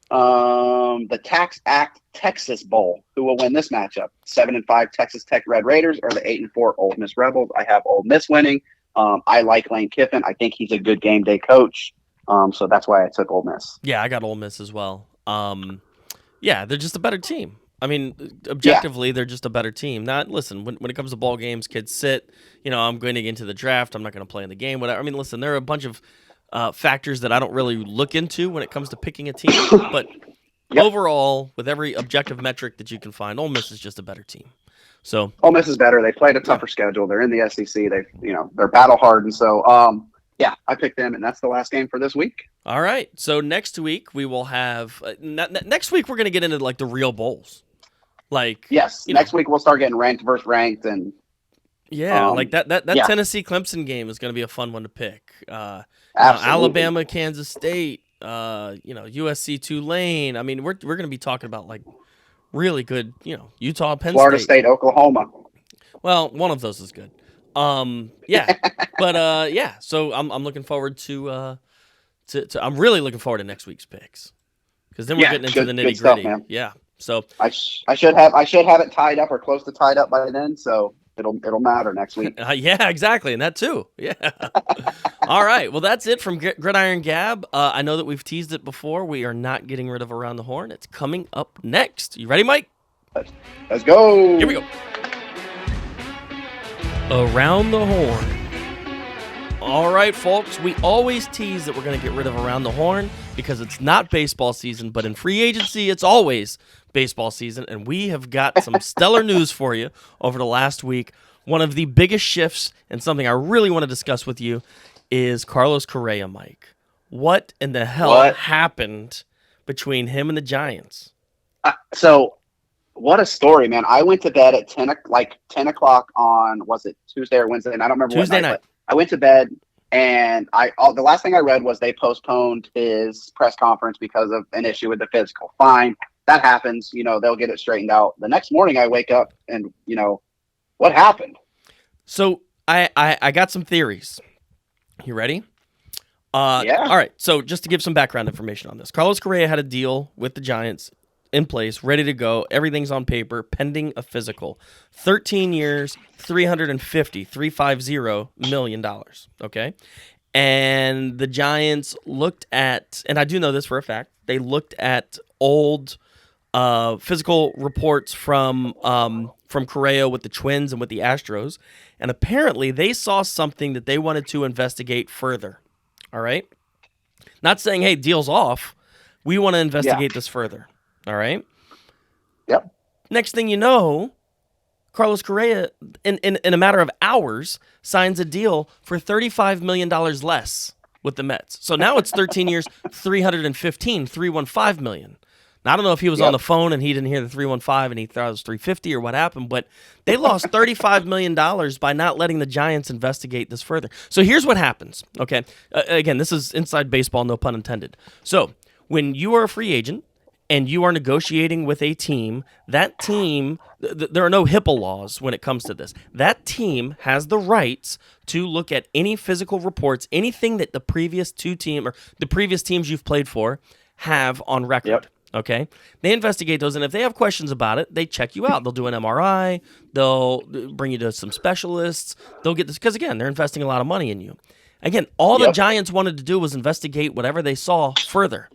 the Tax Act Texas Bowl. Who will win this matchup? 7-5 Texas Tech Red Raiders or the 8-4 Ole Miss Rebels? I have Ole Miss winning. I like Lane Kiffin. I think he's a good game day coach. So that's why I took Ole Miss. Yeah, I got Ole Miss as well. They're just a better team. I mean, objectively, they're just a better team. Listen, when it comes to ball games, kids sit. I'm going to get into the draft. I'm not going to play in the game. Whatever. I mean, listen, there are a bunch of factors that I don't really look into when it comes to picking a team. But overall, with every objective metric that you can find, Ole Miss is just a better team. So Ole Miss is better. They played a tougher schedule. They're in the SEC. They're battle hardened. So I picked them, and that's the last game for this week. All right. So next week we will have. Next week we're going to get into like the real bowls. Next week we'll start getting ranked versus ranked, and that Tennessee Clemson game is going to be a fun one to pick. Alabama Kansas State, USC Tulane. I mean, we're going to be talking about like really good, Utah Penn Florida State Oklahoma. Well, one of those is good. So I'm looking forward to I'm really looking forward to next week's picks because then we're getting into the nitty gritty. Yeah. So I should have it tied up or close to tied up by then, so it'll matter next week. Yeah, exactly, and that too. Yeah. All right. Well, that's it from Gridiron Gab. I know that we've teased it before. We are not getting rid of Around the Horn. It's coming up next. You ready, Mike? Let's go. Here we go. Around the Horn. All right, folks, we always tease that we're going to get rid of Around the Horn because it's not baseball season, but in free agency, it's always baseball season, and we have got some stellar news for you over the last week. One of the biggest shifts and something I really want to discuss with you is Carlos Correa, Mike. What in the hell happened between him and the Giants? So what a story, man. I went to bed at 10 o'clock on, was it Tuesday or Wednesday? And I don't remember Tuesday night. I went to bed, and the last thing I read was they postponed his press conference because of an issue with the physical. Fine, that happens. They'll get it straightened out. The next morning, I wake up, and What happened? So I got some theories. You ready? Yeah. All right. So just to give some background information on this, Carlos Correa had a deal with the Giants in place, ready to go. Everything's on paper, pending a physical. 13 years, $350 million. Okay. And the Giants looked at, and I do know this for a fact, they looked at old physical reports from Correa with the Twins and with the Astros, and apparently they saw something that they wanted to investigate further. All right? Not saying, hey, deal's off. We want to investigate this further. All right? Yep. Next thing you know, Carlos Correa, in a matter of hours, signs a deal for $35 million less with the Mets. So now it's 13 years, $315 million. Now, I don't know if he was on the phone and he didn't hear the 315 and he thought it was 350 or what happened, but they lost $35 million by not letting the Giants investigate this further. So here's what happens. Okay. Again, this is inside baseball, no pun intended. So when you are a free agent and you are negotiating with a team, that team, there are no HIPAA laws when it comes to this. That team has the rights to look at any physical reports, anything that the previous the previous teams you've played for have on record. Yep. Okay, they investigate those, and if they have questions about it, they check you out. They'll do an MRI. They'll bring you to some specialists. They'll get this because, again, they're investing a lot of money in you. Again, all the Giants wanted to do was investigate whatever they saw further.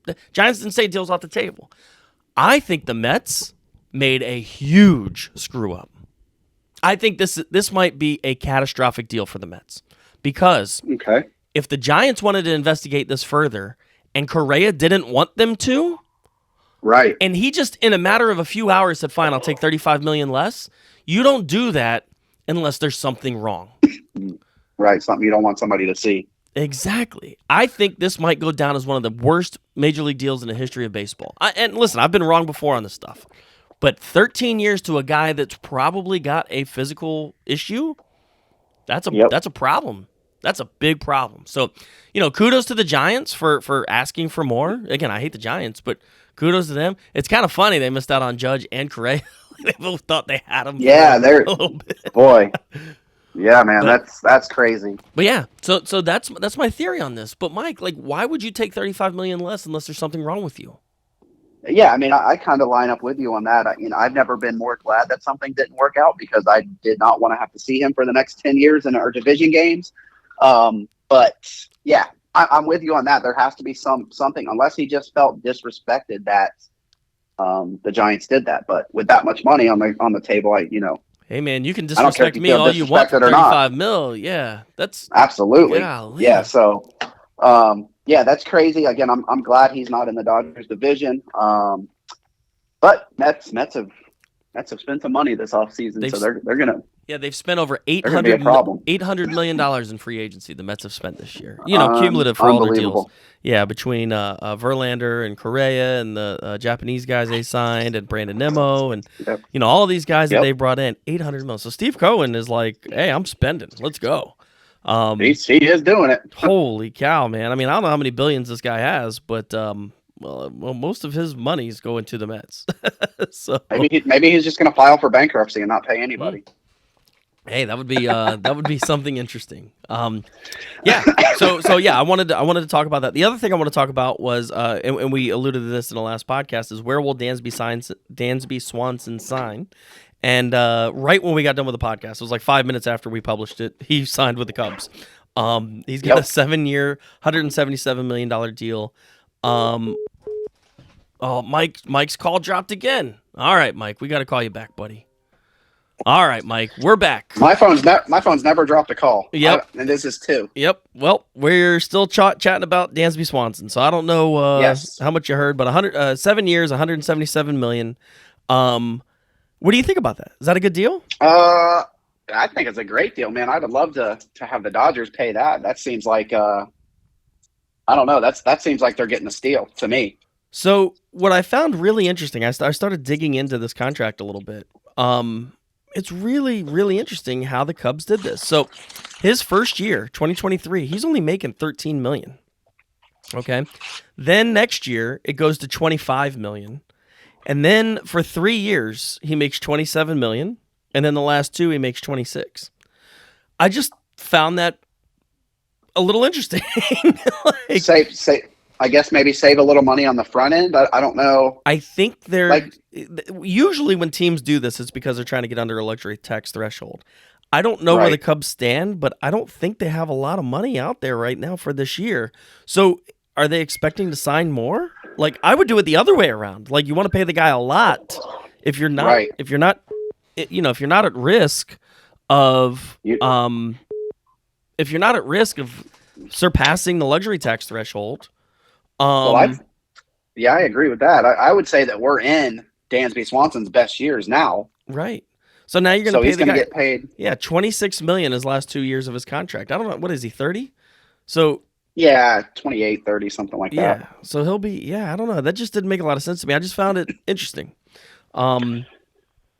The Giants didn't say deals off the table. I think the Mets made a huge screw up. I think this might be a catastrophic deal for the Mets because if the Giants wanted to investigate this further and Correa didn't want them to, right, and he just in a matter of a few hours said, "Fine, I'll take $35 million less." You don't do that unless there's something wrong. Right, something you don't want somebody to see. Exactly. I think this might go down as one of the worst major league deals in the history of baseball. And listen, I've been wrong before on this stuff, but 13 years to a guy that's probably got a physical issue, that's a problem. That's a big problem. So, kudos to the Giants for asking for more. Again, I hate the Giants, but kudos to them. It's kind of funny they missed out on Judge and Correa. They both thought they had him. Yeah, they're a little bit. Boy. Yeah, man, that's crazy. But yeah, so that's my theory on this. But Mike, why would you take $35 million less unless there's something wrong with you? Yeah, I mean, I kind of line up with you on that. I've never been more glad that something didn't work out because I did not want to have to see him for the next 10 years in our division games. But yeah, I'm with you on that. There has to be something, unless he just felt disrespected that the Giants did that. But with that much money on the table, hey man, you can disrespect me all you want for $35 million. Yeah, that's absolutely. Golly. Yeah. So, yeah, that's crazy. Again, I'm glad he's not in the Dodgers division. But Mets have spent some money this offseason, so they're gonna. Yeah, they've spent over $800 million in free agency. The Mets have spent this year. Cumulative for all their deals. Yeah, between Verlander and Correa and the Japanese guys they signed and Brandon Nimmo and all of these guys that they brought in, $800 million. So Steve Cohen is like, hey, I'm spending. Let's go. He is doing it. Holy cow, man! I mean, I don't know how many billions this guy has, but most of his money's going to the Mets. So maybe he's just going to file for bankruptcy and not pay anybody. Hey, that would be something interesting. Yeah. So yeah, I wanted to talk about that. The other thing I want to talk about was, and we alluded to this in the last podcast, is where will Dansby Swanson sign? And right when we got done with the podcast, it was like 5 minutes after we published it, he signed with the Cubs. He's got a 7-year, $177 million deal. Mike's call dropped again. All right, Mike, we got to call you back, buddy. All right, Mike, we're back. My phone's never dropped a call. Yep, and this is too. Yep. Well, we're still chatting about Dansby Swanson, so I don't know how much you heard, but 7 years, $177 million. What do you think about that? Is that a good deal? I think it's a great deal, man. I'd love to have the Dodgers pay that. That seems like I don't know. That seems like they're getting a steal to me. So what I found really interesting, I started digging into this contract a little bit. It's really, really interesting how the Cubs did this. So his first year, 2023, he's only making $13 million. Okay. Then next year it goes to $25 million. And then for 3 years, he makes $27 million. and then the last 2 he makes 26. I just found that a little interesting. Like, save. I guess maybe save a little money on the front end. I don't know. I think they're usually when teams do this, it's because they're trying to get under a luxury tax threshold. I don't know where the Cubs stand, but I don't think they have a lot of money out there right now for this year. So are they expecting to sign more? Like, I would do it the other way around. Like, you want to pay the guy a lot if you're not if you're not at risk of if you're not at risk of surpassing the luxury tax threshold. I agree with that. I would say that we're in Dansby Swanson's best years now. Right. So now you're going to pay he's going to get paid. Yeah, $26 million his last 2 years of his contract. I don't know, what is he, 30? So yeah, 28, 30, something like that. Yeah. So he'll be I don't know. That just didn't make a lot of sense to me. I just found it interesting.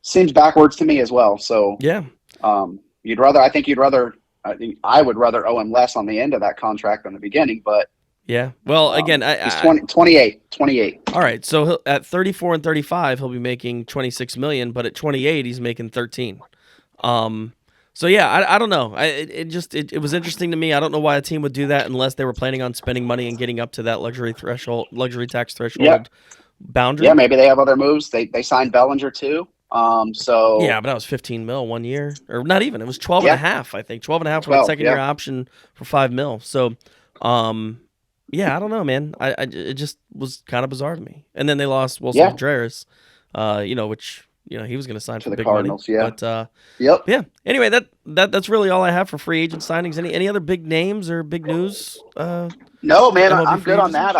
Seems backwards to me as well. So yeah. I would rather owe him less on the end of that contract than the beginning, but yeah. Well, again, he's 28. All right. So at 34 and 35, he'll be making $26 million, but at 28, he's making 13. So yeah, I don't know. It was interesting to me. I don't know why a team would do that unless they were planning on spending money and getting up to that luxury tax threshold boundary. Yeah, maybe they have other moves. They signed Bellinger too. So yeah, but that was 15 mil 1 year, or not even. It was 12 and a half. I think 12 and a half for the second year option for $5 million. So, yeah, I don't know, man. It just was kind of bizarre to me. And then they lost Wilson Contreras, which he was going to sign for the big Cardinals, money. Yeah. But yeah. Anyway, that's really all I have for free agent signings. Any other big names or big news? No, man, I'm good on that.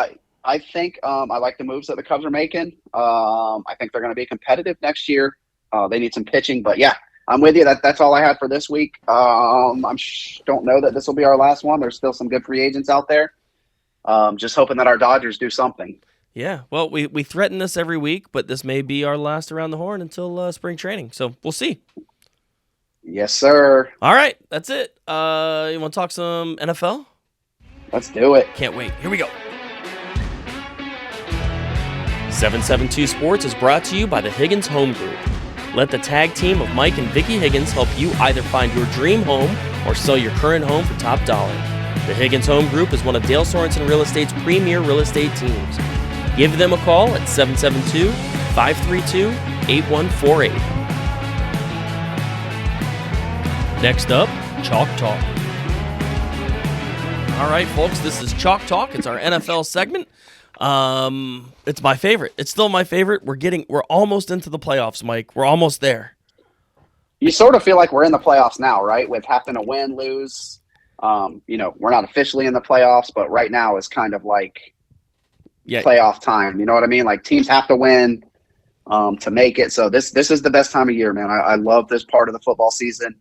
I think I like the moves that the Cubs are making. I think they're going to be competitive next year. They need some pitching, but yeah, I'm with you. That's all I had for this week. Don't know that this will be our last one. There's still some good free agents out there. Just hoping that our Dodgers do something. Yeah, well, we threaten this every week, but this may be our last around the horn until spring training. So we'll see. Yes, sir. All right, that's it. You want to talk some NFL? Let's do it. Can't wait. Here we go. 772 Sports is brought to you by the Higgins Home Group. Let the tag team of Mike and Vicky Higgins help you either find your dream home or sell your current home for top dollar. The Higgins Home Group is one of Dale Sorensen Real Estate's premier real estate teams. Give them a call at 772-532-8148. Next up, Chalk Talk. All right, folks, this is Chalk Talk. It's our NFL segment. It's my favorite. It's still my favorite. We're almost into the playoffs, Mike. We're almost there. You sort of feel like we're in the playoffs now, right? With having to win, lose. We're not officially in the playoffs, but right now is kind of like playoff time. You know what I mean? Like teams have to win to make it. So this is the best time of year, man. I love this part of the football season.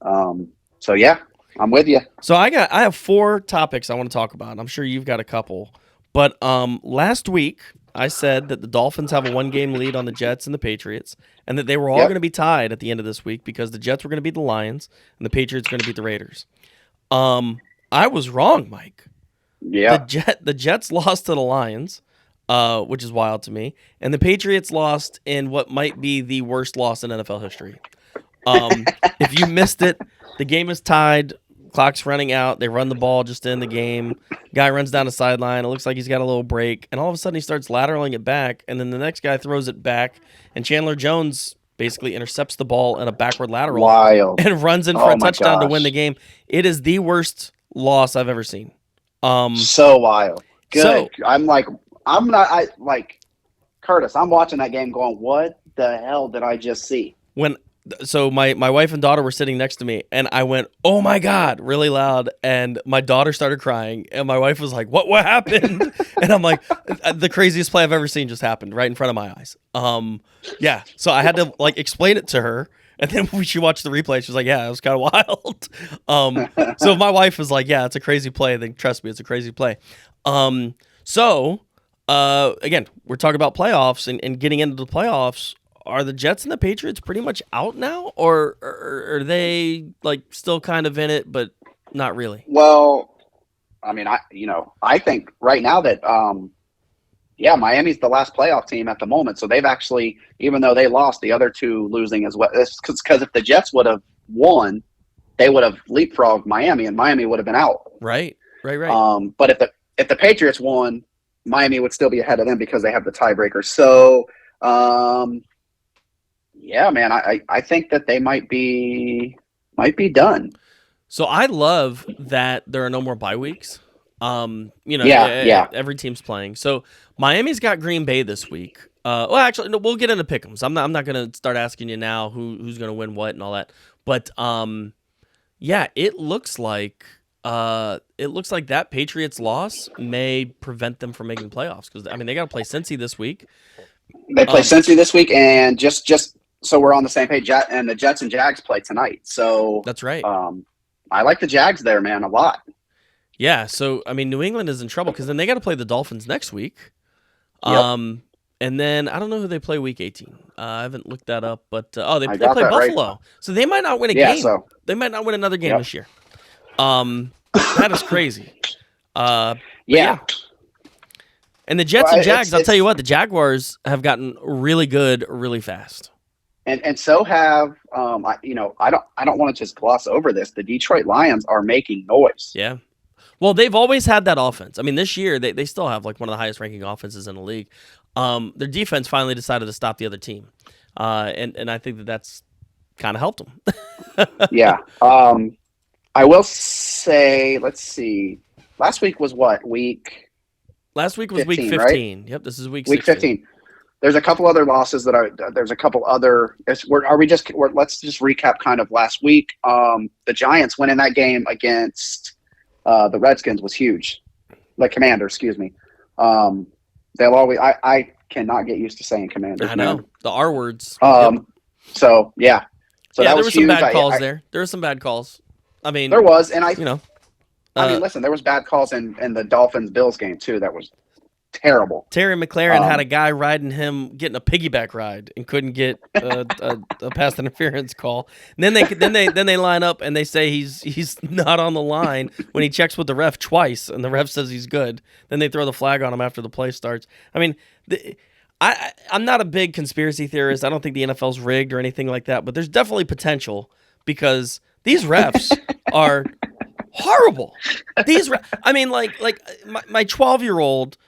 So yeah, I'm with you. So I have 4 topics I want to talk about. I'm sure you've got a couple. But last week, I said that the Dolphins have a 1-game lead on the Jets and the Patriots, and that they were all going to be tied at the end of this week because the Jets were going to beat the Lions and the Patriots were going to beat the Raiders. I was wrong, Mike. Yeah. The Jets lost to the Lions, which is wild to me, and the Patriots lost in what might be the worst loss in NFL history. If you missed it, the game is tied. Clock's running out. They run the ball just in the game. Guy runs down the sideline. It looks like he's got a little break. And all of a sudden he starts lateraling it back. And then the next guy throws it back. And Chandler Jones basically intercepts the ball in a backward lateral. Wild. And runs in for a touchdown to win the game. It is the worst loss I've ever seen. So wild. Good. Curtis, I'm watching that game going, what the hell did I just see? So my wife and daughter were sitting next to me, and I went, "Oh my God," really loud, and my daughter started crying, and my wife was like, "What happened?" And I'm like, "The craziest play I've ever seen just happened right in front of my eyes." Yeah. So I had to explain it to her, and then when she watched the replay, she was like, "Yeah, it was kind of wild." So if my wife was like, "Yeah, it's a crazy play," then trust me, it's a crazy play. Again, we're talking about playoffs and getting into the playoffs. Are the Jets and the Patriots pretty much out now, or are they still kind of in it, but not really? Well, I mean, I think right now that Yeah, Miami's the last playoff team at the moment. So they've actually, even though they lost, the other two losing as well. Because if the Jets would have won, they would have leapfrogged Miami, and Miami would have been out. Right. But if the Patriots won, Miami would still be ahead of them because they have the tiebreaker. So, yeah, man, I think that they might be done. So I love that there are no more bye weeks. Every team's playing. So Miami's got Green Bay this week. Well, actually, no, we'll get into pick'ems. I'm not going to start asking you now who's going to win what and all that. But yeah, it looks like that Patriots loss may prevent them from making playoffs because they got to play Cincy this week. They play Cincy this week, and just so we're on the same page, and the Jets and Jags play tonight. So that's right. I like the Jags there, man, a lot. Yeah, so New England is in trouble because then they got to play the Dolphins next week. Yep. And then I don't know who they play week 18. I haven't looked that up, but they play Buffalo, right. So they might not win a game. So. They might not win another game this year. That is crazy. Yeah. And the Jets and Jags, I'll tell you what, the Jaguars have gotten really good really fast. And so have I don't want to just gloss over this. The Detroit Lions are making noise. Yeah. Well, they've always had that offense. This year they still have like one of the highest ranking offenses in the league. Their defense finally decided to stop the other team, and I think that's kind of helped them. Yeah. I will say, let's see. Last week was what week? Last week was 15, week 15. Right? Yep, this is week 15. There's a couple other losses that there's a couple other. Let's just recap kind of last week. The Giants winning that game against the Redskins was huge. The Commanders, excuse me. They'll always. I cannot get used to saying Commanders. I know the R words. So yeah. So yeah, that there was were some huge. bad calls there. There were some bad calls. There was, and listen, there was bad calls in the Dolphins-Bills game too. That was terrible. Terry McLaurin had a guy riding him, getting a piggyback ride, and couldn't get a pass interference call. And then they line up and they say he's not on the line when he checks with the ref twice, and the ref says he's good. Then they throw the flag on him after the play starts. I'm not a big conspiracy theorist. I don't think the NFL's rigged or anything like that, but there's definitely potential because these refs are horrible. These my 12-year-old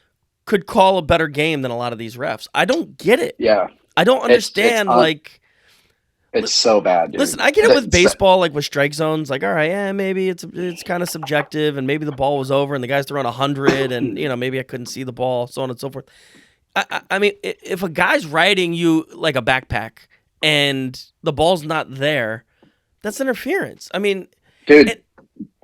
could call a better game than a lot of these refs. I don't get it. Yeah. I don't understand. It's so bad, dude. Listen, I get it with baseball, like with strike zones. Like, all right, yeah, maybe it's kind of subjective, and maybe the ball was over, and the guy's throwing 100, and maybe I couldn't see the ball, so on and so forth. If a guy's riding you like a backpack and the ball's not there, that's interference. Dude.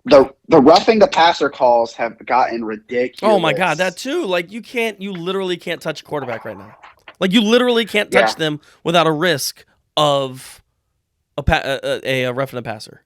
The roughing the passer calls have gotten ridiculous. Oh my God, that too. Like you literally can't touch a quarterback right now. Like you literally can't touch them without a risk of a roughing a passer.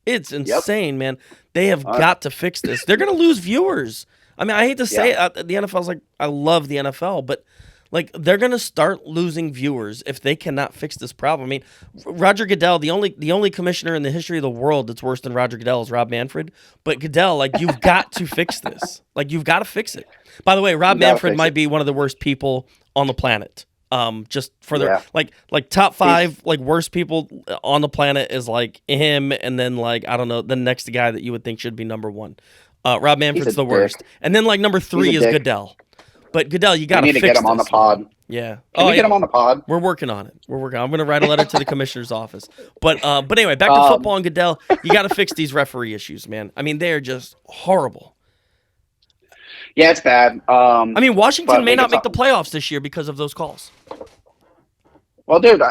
It's insane, man. They have got to fix this. They're gonna lose viewers. I hate to say it. The NFL's like, I love the NFL, but like they're gonna start losing viewers if they cannot fix this problem. Roger Goodell, the only commissioner in the history of the world that's worse than Roger Goodell is Rob Manfred. But Goodell, like you've got to fix this. Like you've got to fix it. By the way, Rob Manfred might be one of the worst people on the planet. Just for their like top 5 like worst people on the planet is like him, and then like I don't know the next guy that you would think should be number 1. Rob Manfred's the worst, and then like number 3 is Goodell. But Goodell, you got to get him on the pod. Yeah. Can we get him on the pod? We're working on it. I'm going to write a letter to the commissioner's office. But anyway, back to football and Goodell. You got to fix these referee issues, man. They are just horrible. Yeah, it's bad. Washington may not make the playoffs this year because of those calls. Well, dude,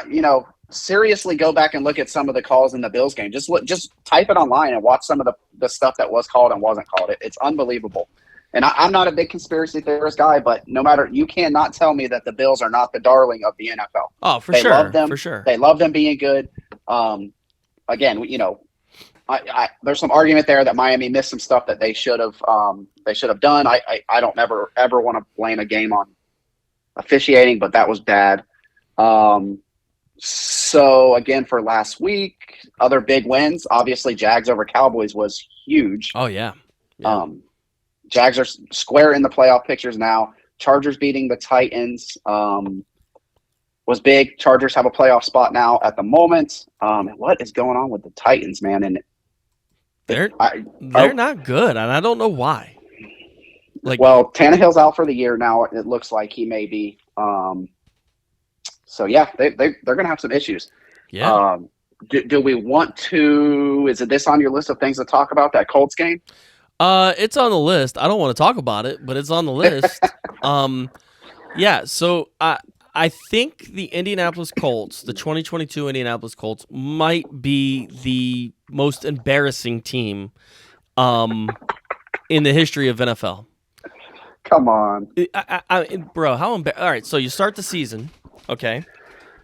seriously go back and look at some of the calls in the Bills game. Just type it online and watch some of the stuff that was called and wasn't called. It's unbelievable. And I'm not a big conspiracy theorist guy, but you cannot tell me that the Bills are not the darling of the NFL. Oh, they sure. Love them. For sure. They love them being good. Again, there's some argument there that Miami missed some stuff that they should have done. I don't ever want to blame a game on officiating, but that was bad. So again, for last week, other big wins. Obviously, Jags over Cowboys was huge. Oh yeah. Jags are square in the playoff pictures now. Chargers beating the Titans was big. Chargers have a playoff spot now at the moment. What is going on with the Titans, man? And they're not good, and I don't know why. Well, Tannehill's out for the year now. It looks like he may be. So yeah, they're going to have some issues. Yeah. Do we want to? Is it this on your list of things to talk about, that Colts game? It's on the list. I don't want to talk about it, but it's on the list. Yeah. So I think the Indianapolis Colts, the 2022 Indianapolis Colts, might be the most embarrassing team in the history of NFL. Come on. Bro, how embarrassing. All right, so you start the season, okay?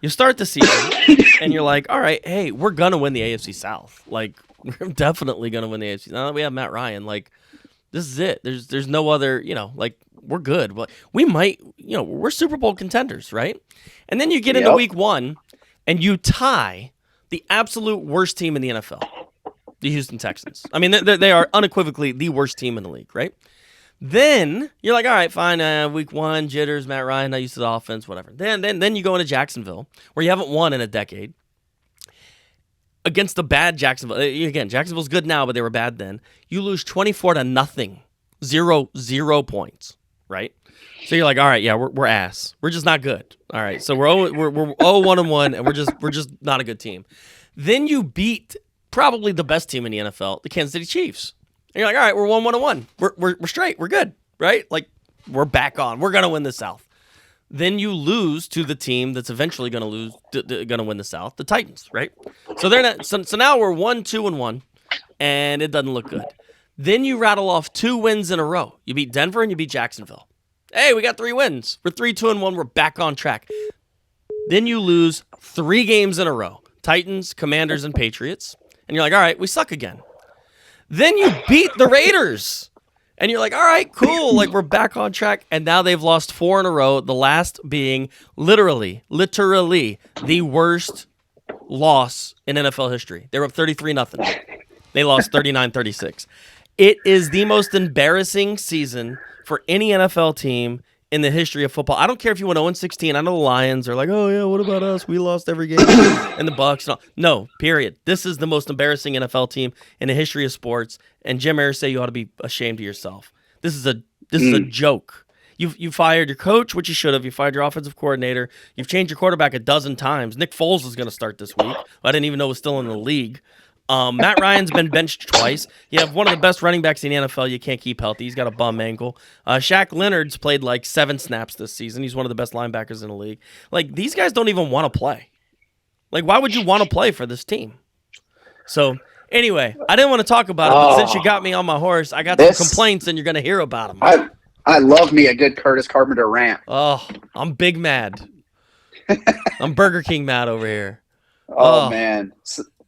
You start the season, and you're like, all right, hey, we're going to win the AFC South. Like, we're definitely going to win the AFC. Now that we have Matt Ryan, like, this is it. There's no other, like, we're good. But we might, we're Super Bowl contenders, right? And then you get into week 1, and you tie the absolute worst team in the NFL, the Houston Texans. I mean, they are unequivocally the worst team in the league, right? Then you're like, all right, fine. Week 1, jitters, Matt Ryan, not used to the offense, whatever. Then you go into Jacksonville, where you haven't won in a decade, against the bad Jacksonville. Again, Jacksonville's good now, but they were bad then. You lose 24-0, 0 points, right? So you're like, all right, yeah, we're ass. We're just not good. All right, so we're 0-1-1, and we're just not a good team. Then you beat probably the best team in the NFL, the Kansas City Chiefs. And you're like, all right, we're 1-1. We're straight. We're good, right? Like, we're back on. We're gonna win the South. Then you lose to the team that's eventually gonna win the South, the Titans, right? So they're not. So now we're 1-2-1, and it doesn't look good. Then you rattle off 2 wins in a row. You beat Denver and you beat Jacksonville. Hey, we got 3 wins. We're 3-2-1. We're back on track. Then you lose 3 games in a row: Titans, Commanders, and Patriots. And you're like, all right, we suck again. Then you beat the Raiders. And you're like, all right, cool. Like, we're back on track. And now they've lost 4 in a row, the last being literally the worst loss in NFL history. They were up 33-0. They lost 39-36. It is the most embarrassing season for any NFL team in the history of football. I don't care if you went 0-16. I know the Lions are like, oh, yeah, what about us? We lost every game. And the Bucs. No, period. This is the most embarrassing NFL team in the history of sports. And Jim Irsay, you ought to be ashamed of yourself. This is a joke. You fired your coach, which you should have. You fired your offensive coordinator. You've changed your quarterback a dozen times. Nick Foles is going to start this week. I didn't even know was still in the league. Matt Ryan's been benched twice. You have one of the best running backs in the NFL you can't keep healthy. He's got a bum ankle. Shaq Leonard's played like 7 snaps this season. He's one of the best linebackers in the league. Like, these guys don't even want to play. Like, why would you want to play for this team? So, anyway, I didn't want to talk about it, but since you got me on my horse, I got some complaints, and you're going to hear about them. I love me a good Curtis Carpenter rant. Oh, I'm big mad. I'm Burger King mad over here. Oh. Man.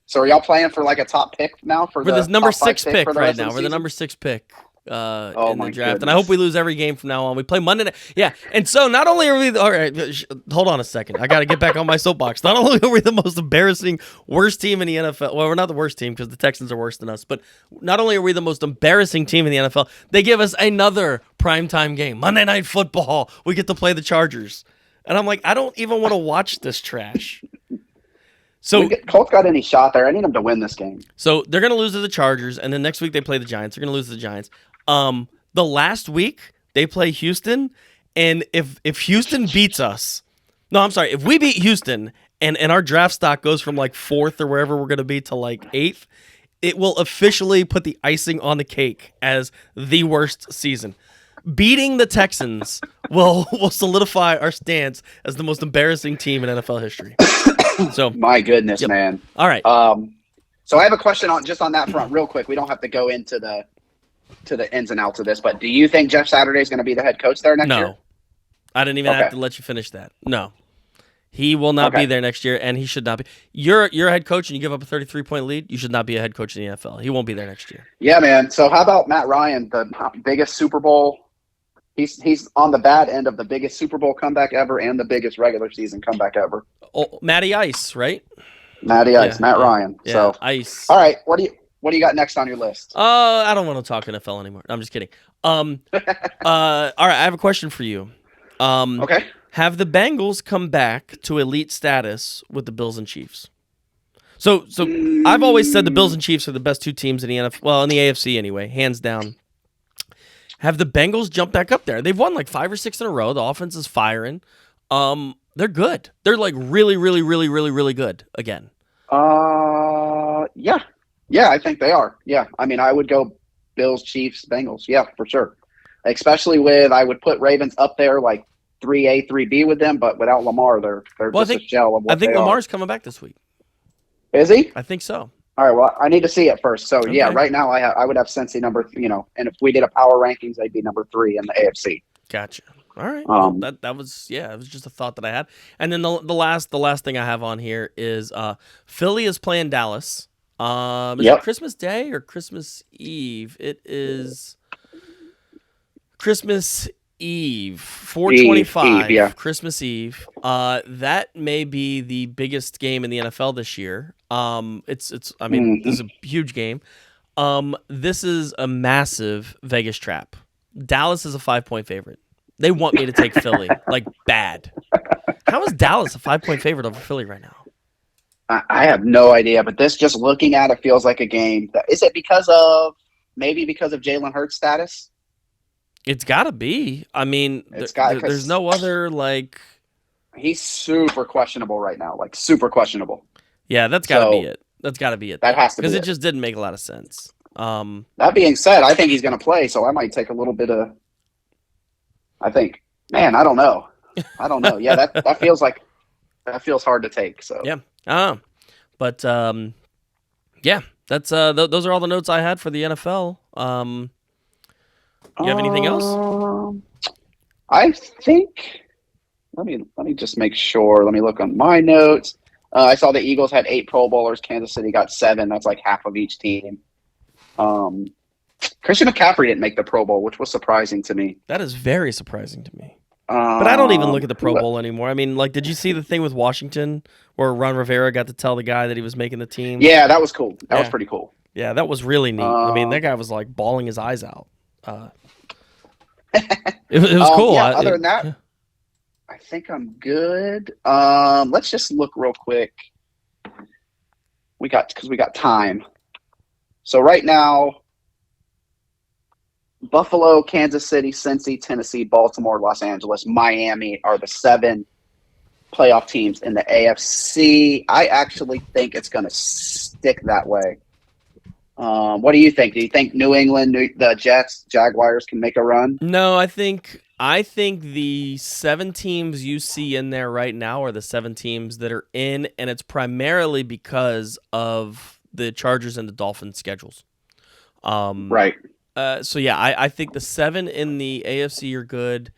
So are y'all playing for like a top pick now? We're the number 6 pick right now. We're the number 6 pick in the draft. Goodness. And I hope we lose every game from now on. We play Monday night. Yeah. And so not only are we – all right, hold on a second. I got to get back on my soapbox. Not only are we the most embarrassing, worst team in the NFL – well, we're not the worst team because the Texans are worse than us. But not only are we the most embarrassing team in the NFL, they give us another primetime game. Monday Night Football. We get to play the Chargers. And I'm like, I don't even want to watch this trash. So Colts got any shot there? I need them to win this game. So they're going to lose to the Chargers, and then next week they play the Giants. They're going to lose to the Giants. The last week they play Houston, and if Houston beats us, if we beat Houston and our draft stock goes from like 4th or wherever we're going to be to like 8th, it will officially put the icing on the cake as the worst season. Beating the Texans will solidify our stance as the most embarrassing team in NFL history. So my goodness, man. All right. So I have a question on that front, real quick. We don't have to go into the ins and outs of this, but do you think Jeff Saturday is going to be the head coach there next year? No, I didn't even have to let you finish that. No, he will not be there next year, and he should not be. You're a head coach, and you give up a 33-point lead. You should not be a head coach in the NFL. He won't be there next year. Yeah, man. So how about Matt Ryan, the biggest Super Bowl? He's on the bad end of the biggest Super Bowl comeback ever and the biggest regular season comeback ever. Oh, Matty Ice, right? Matty Ice, Matt Ryan. Yeah, so Ice. All right, what do you got next on your list? I don't want to talk NFL anymore. I'm just kidding. All right, I have a question for you. Okay. Have the Bengals come back to elite status with the Bills and Chiefs? So I've always said the Bills and Chiefs are the best two teams in the NFL, well, in the AFC anyway, hands down. Have the Bengals jumped back up there? They've won like 5 or 6 in a row. The offense is firing. They're good. They're like really, really, really, really, really good again. Yeah. Yeah, I think they are. Yeah. I mean, I would go Bills, Chiefs, Bengals. Yeah, for sure. Especially I would put Ravens up there like 3A, 3B with them, but without Lamar, they're just a shell of what I think they Lamar's coming back this week. Is he? I think so. All right. Well, I need to see it first. So Okay. yeah, right now I would have Cincy number, and if we did a power rankings, they'd be number 3 in the AFC. Gotcha. All right. Well, that was it was just a thought that I had. And then the last thing I have on here is Philly is playing Dallas. Is it Christmas Day or Christmas Eve? It is Christmas Eve, 4/25. Yeah. Christmas Eve. That may be the biggest game in the NFL this year. It's I mean, this is a huge game. This is a massive Vegas trap. Dallas is a 5-point favorite. They want me to take Philly, like bad. How is Dallas a 5-point favorite over Philly right now? I have no idea, but this just looking at it feels like a game. Is it because of Jalen Hurts' status? It's got to be. I mean, there's no other like. He's super questionable right now, like super questionable. Yeah, that's got to be it. That's got to be it. That has to be because it just didn't make a lot of sense. That being said, I think he's going to play, so I might take a little bit of. I think, man, I don't know. Yeah, that feels hard to take. So yeah. But yeah, that's those are all the notes I had for the NFL. You have anything else? I think. Let me just make sure. Let me look on my notes. I saw the Eagles had 8 Pro Bowlers. Kansas City got 7. That's like half of each team. Christian McCaffrey didn't make the Pro Bowl, which was surprising to me. That is very surprising to me. But I don't even look at the Pro Bowl anymore. I mean, like, did you see the thing with Washington where Ron Rivera got to tell the guy that he was making the team? Yeah, that was cool. That was pretty cool. Yeah, that was really neat. I mean, that guy was like bawling his eyes out. It was cool. Yeah, other than that, I think I'm good. Let's just look real quick. Because we got time. So right now, Buffalo, Kansas City, Cincy, Tennessee, Baltimore, Los Angeles, Miami are the 7 playoff teams in the AFC. I actually think it's going to stick that way. What do you think? Do you think New England, the Jets, Jaguars can make a run? No, I think the 7 teams you see in there right now are the 7 teams that are in, and it's primarily because of the Chargers and the Dolphins schedules. Right. So yeah, I think the 7 in the AFC are good,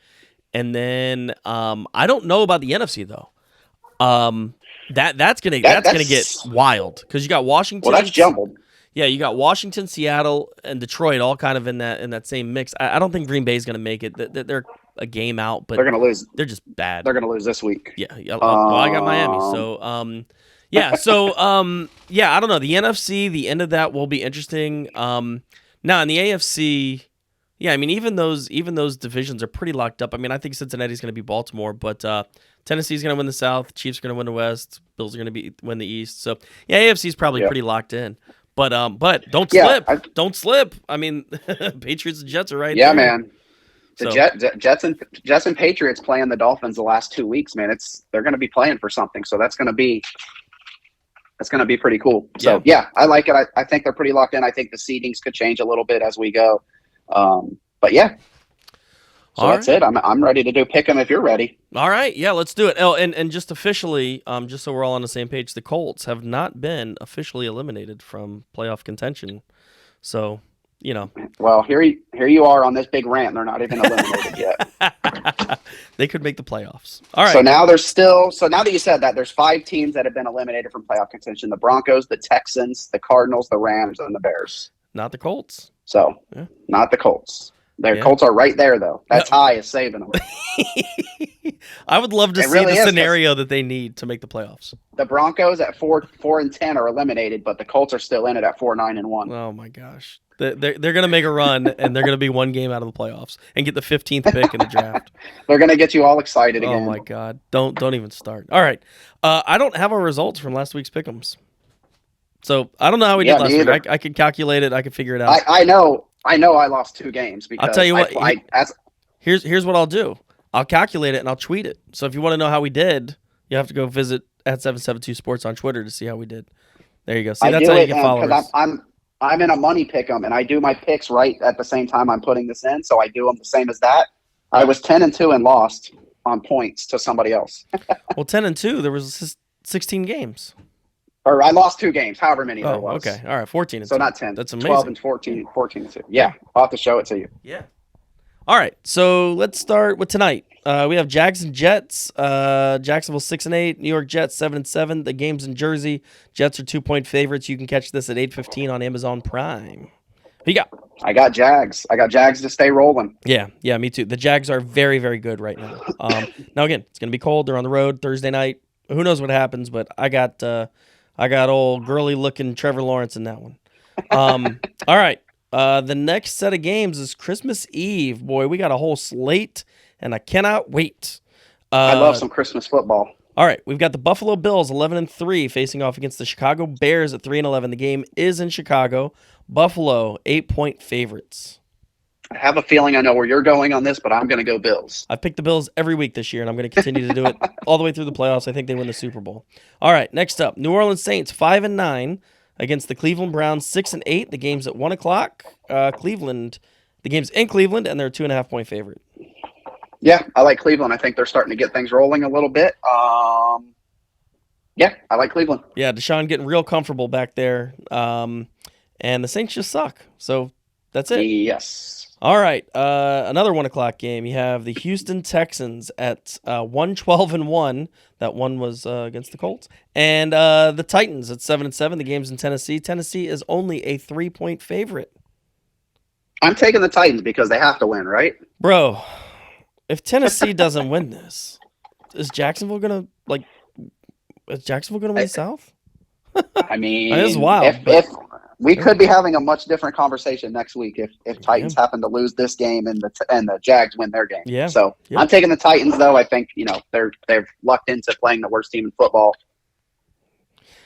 and then I don't know about the NFC though. That's gonna get wild because you got Washington. Well, that's jumbled. Yeah, you got Washington, Seattle, and Detroit all kind of in that same mix. I don't think Green Bay's gonna make it. They're a game out, but they're gonna lose. They're just bad. They're gonna lose this week. Yeah. Well, I got Miami, so yeah. So yeah, I don't know. The NFC, the end of that will be interesting. Now in the AFC, yeah, I mean even those divisions are pretty locked up. I mean I think Cincinnati's going to be Baltimore, but Tennessee's going to win the South, Chiefs are going to win the West, Bills are going to win the East. So yeah, AFC's probably pretty locked in. But don't slip, don't slip. I mean Patriots and Jets are right there. Yeah, man. The Jets and Patriots playing the Dolphins the last 2 weeks, man. They're going to be playing for something, so that's going to be pretty cool. So, yeah, I like it. I think they're pretty locked in. I think the seedings could change a little bit as we go. But, yeah. So that's it. I'm ready to do pick 'em if you're ready. All right. Yeah, let's do it. Oh, and just officially, just so we're all on the same page, the Colts have not been officially eliminated from playoff contention. So, Well, here you are on this big rant. They're not even eliminated yet. They could make the playoffs. All right. So now now that you said that, there's 5 teams that have been eliminated from playoff contention: the Broncos, the Texans, the Cardinals, the Rams, and the Bears. Not the Colts. So, not the Colts. Their Colts are right there, though. That tie is saving them. I would love to see the scenario that they need to make the playoffs. The Broncos at 4-10 are eliminated, but the Colts are still in it at 4-9-1. Oh my gosh! They're gonna make a run, and they're gonna be one game out of the playoffs and get the 15th pick in the draft. They're gonna get you all excited again. Oh my God! Don't even start. All right, I don't have our results from last week's pick'ems, so I don't know how we did last week. I could calculate it. I could figure it out. I know. I lost 2 games because I'll tell you what. Here's what I'll do. I'll calculate it and I'll tweet it. So if you want to know how we did, you have to go visit @772sports on Twitter to see how we did. There you go. See, that's how you get followers. I'm in a money pick'em, and I do my picks right at the same time I'm putting this in, so I do them the same as that. I was 10-2 and lost on points to somebody else. Well, 10-2, there was 16 games. Or I lost 2 games, however many there was. Okay. All right, 14-2. So not 10. That's amazing. 12 and 14-2. Yeah, I'll have to show it to you. Yeah. All right, so let's start with tonight. We have Jags and Jets. Jacksonville 6-8, New York Jets 7-7. The game's in Jersey. Jets are 2-point favorites. You can catch this at 8:15 on Amazon Prime. Who you got? I got Jags. I got Jags to stay rolling. Yeah, me too. The Jags are very, very good right now. Now again, it's gonna be cold. They're on the road Thursday night. Who knows what happens? But I got old girly looking Trevor Lawrence in that one. All right. The next set of games is Christmas Eve. Boy, we got a whole slate, and I cannot wait. I love some Christmas football. All right, we've got the Buffalo Bills 11-3 facing off against the Chicago Bears at 3-11. The game is in Chicago. Buffalo 8-point favorites. I have a feeling I know where you're going on this, but I'm going to go Bills. I've picked the Bills every week this year, and I'm going to continue to do it all the way through the playoffs. I think they win the Super Bowl. All right, next up, New Orleans Saints 5-9 against the Cleveland Browns 6-8. The game's at 1 o'clock. Cleveland. The game's in Cleveland, and they're a 2.5-point favorite. Yeah, I like Cleveland. I think they're starting to get things rolling a little bit. Yeah, I like Cleveland. Yeah, Deshaun getting real comfortable back there. And the Saints just suck. So that's it. Yes. All right. Another 1 o'clock game. You have the Houston Texans at 1-12-1. That one was against the Colts. And the Titans at 7-7. The game's in Tennessee. Tennessee is only a 3-point favorite. I'm taking the Titans because they have to win, right? Bro, if Tennessee doesn't win this, is Jacksonville gonna win the South? I mean, that is wild. If we could be having a much different conversation next week if Titans happen to lose this game and the Jags win their game. Yeah. So I'm taking the Titans, though. I think they've lucked into playing the worst team in football.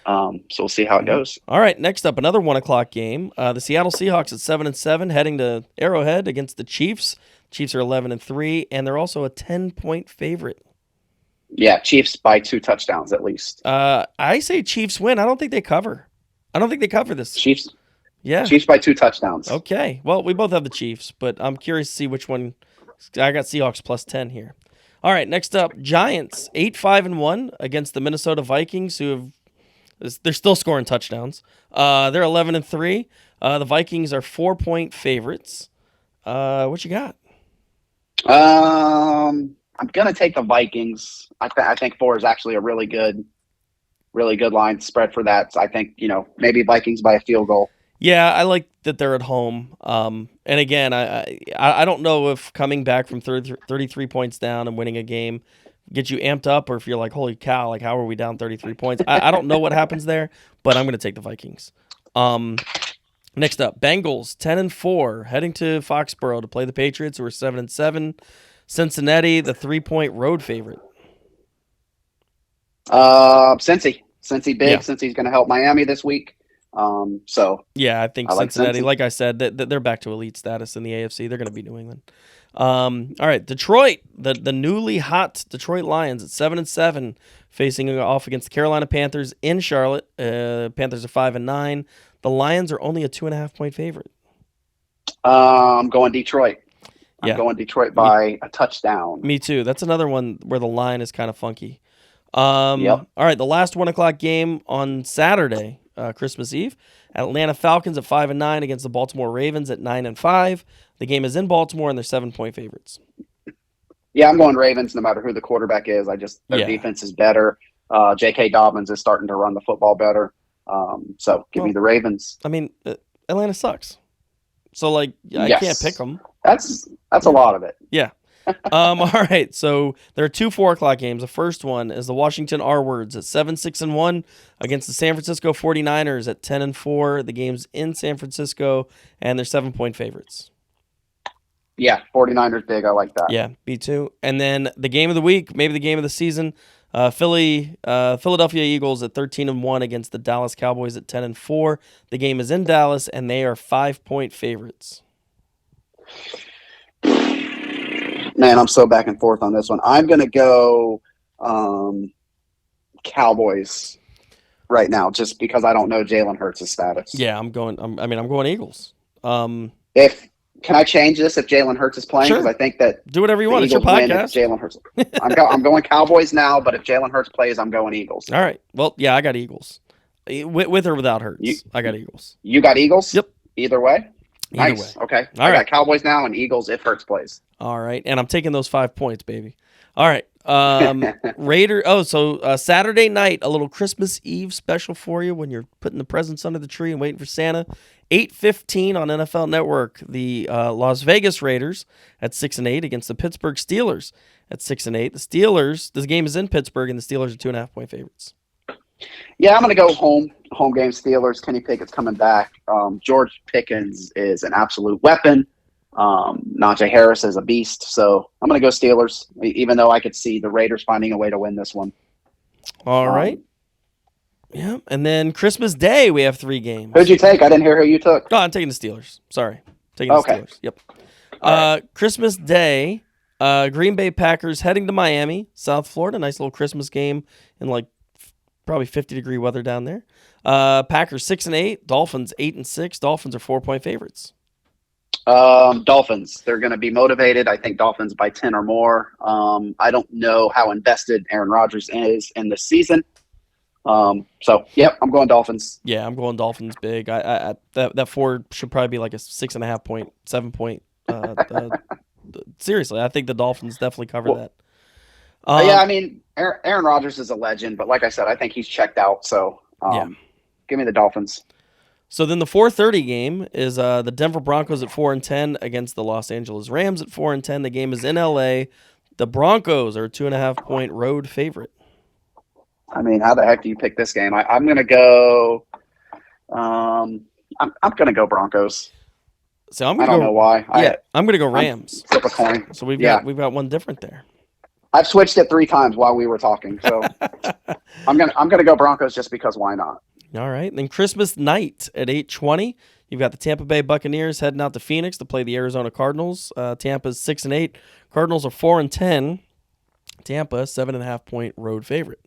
So we'll see how it goes. All right, next up, another 1 o'clock game. The Seattle Seahawks at 7-7, heading to Arrowhead against the Chiefs. Chiefs are 11-3, and they're also a 10-point favorite. Yeah, Chiefs by 2 touchdowns at least. I say Chiefs win. I don't think they cover. I don't think they cover this. Chiefs. Yeah. Chiefs by 2 touchdowns. Okay. Well, we both have the Chiefs, but I'm curious to see which one. I got Seahawks plus 10 here. All right, next up, Giants 8-5-1 against the Minnesota Vikings, they're still scoring touchdowns. They're 11-3. The Vikings are 4-point favorites. What you got? I'm gonna take the Vikings. I think 4 is actually a really good line spread for that. So I think maybe Vikings by a field goal. Yeah, I like that they're at home. And again, I don't know if coming back from 33 points down and winning a game get you amped up, or if you're like, holy cow, like how are we down 33 points? I don't know what happens there, but I'm going to take the Vikings. Next up, Bengals 10-4, heading to Foxborough to play the Patriots, who are 7-7. Cincinnati, the 3-point road favorite. Cincy big. Yeah. Cincy's going to help Miami this week. Yeah, I think Cincinnati, Cincy. like I said, they're back to elite status in the AFC. They're going to be New England. All right, Detroit, the newly hot Detroit Lions at 7-7, facing off against the Carolina Panthers in Charlotte. Panthers are 5-9. The Lions are only a 2.5-point favorite. I'm going Detroit. Yeah. I'm going Detroit by a touchdown. Me too. That's another one where the line is kind of funky. All right, the last 1 o'clock game on Saturday, Christmas Eve. Atlanta Falcons at 5-9 against the Baltimore Ravens at 9-5. The game is in Baltimore, and they're 7-point favorites. Yeah, I'm going Ravens no matter who the quarterback is. Their defense is better. J.K. Dobbins is starting to run the football better. So give me the Ravens. I mean, Atlanta sucks. So, I can't pick them. That's a lot of it. Yeah. All right, so there are two 4:00 games. The first one is the Washington R-Words at 7-6-1 against the San Francisco 49ers at 10-4. The game's in San Francisco, and they're 7-point favorites. Yeah, 49ers big. I like that. Yeah, B2. And then the game of the week, maybe the game of the season, Philadelphia Eagles at 13-1 against the Dallas Cowboys at 10-4. The game is in Dallas, and they are 5-point favorites. Man, I'm so back and forth on this one. I'm going to go Cowboys right now, just because I don't know Jalen Hurts' status. Yeah, I'm going Eagles. Can I change this if Jalen Hurts is playing? Because Sure. I think that Do whatever you want. It's your Eagles win if podcast. Jalen Hurts. I'm going Cowboys now, but if Jalen Hurts plays, I'm going Eagles. All right. Well, yeah, I got Eagles. With or without Hurts, I got Eagles. You got Eagles? Yep. Either way? Either Nice. way. Okay. All I right. got Cowboys now and Eagles if Hurts plays. All right. And I'm taking those 5 points, baby. All right. Saturday night, a little Christmas Eve special for you when you're putting the presents under the tree and waiting for Santa. 8:15 on NFL Network. The Las Vegas Raiders at 6-8 against the Pittsburgh Steelers at 6-8. The Steelers. This game is in Pittsburgh, and the Steelers are 2.5-point favorites. Yeah, I'm going to go home game Steelers. Kenny Pickett's coming back. George Pickens is an absolute weapon. Najee Harris is a beast. So I'm going to go Steelers, even though I could see the Raiders finding a way to win this one. All right. Yeah. And then Christmas Day, we have 3 games. Who'd you take? I didn't hear who you took. No, I'm taking the Steelers. Sorry. Taking Okay. the Steelers. Yep. All Christmas Day, Green Bay Packers heading to Miami, South Florida. Nice little Christmas game in probably 50-degree weather down there. Packers 6-8, Dolphins 8-6. Dolphins are 4-point favorites. Dolphins. They're going to be motivated. I think Dolphins by 10 or more. I don't know how invested Aaron Rodgers is in this season. Yep, I'm going Dolphins. Yeah, I'm going Dolphins big. That 4 should probably be like a 6.5 point, 7 point. Seriously, I think the Dolphins definitely cover that. Yeah, I mean, Aaron Rodgers is a legend, but like I said, I think he's checked out. So, give me the Dolphins. So then the 4:30 game is the Denver Broncos at 4-10 against the Los Angeles Rams at 4-10. The game is in LA. The Broncos are a 2.5-point road favorite. I mean, how the heck do you pick this game? I'm going to go. I'm going to go Broncos. So I don't know why. I'm going to go Rams. Flip a coin. So we've got one different there. I've switched it 3 times while we were talking. So I'm gonna go Broncos just because why not? All right. Then Christmas night at 8:20, you've got the Tampa Bay Buccaneers heading out to Phoenix to play the Arizona Cardinals. Tampa's 6-8. Cardinals are 4-10. Tampa 7.5-point road favorite.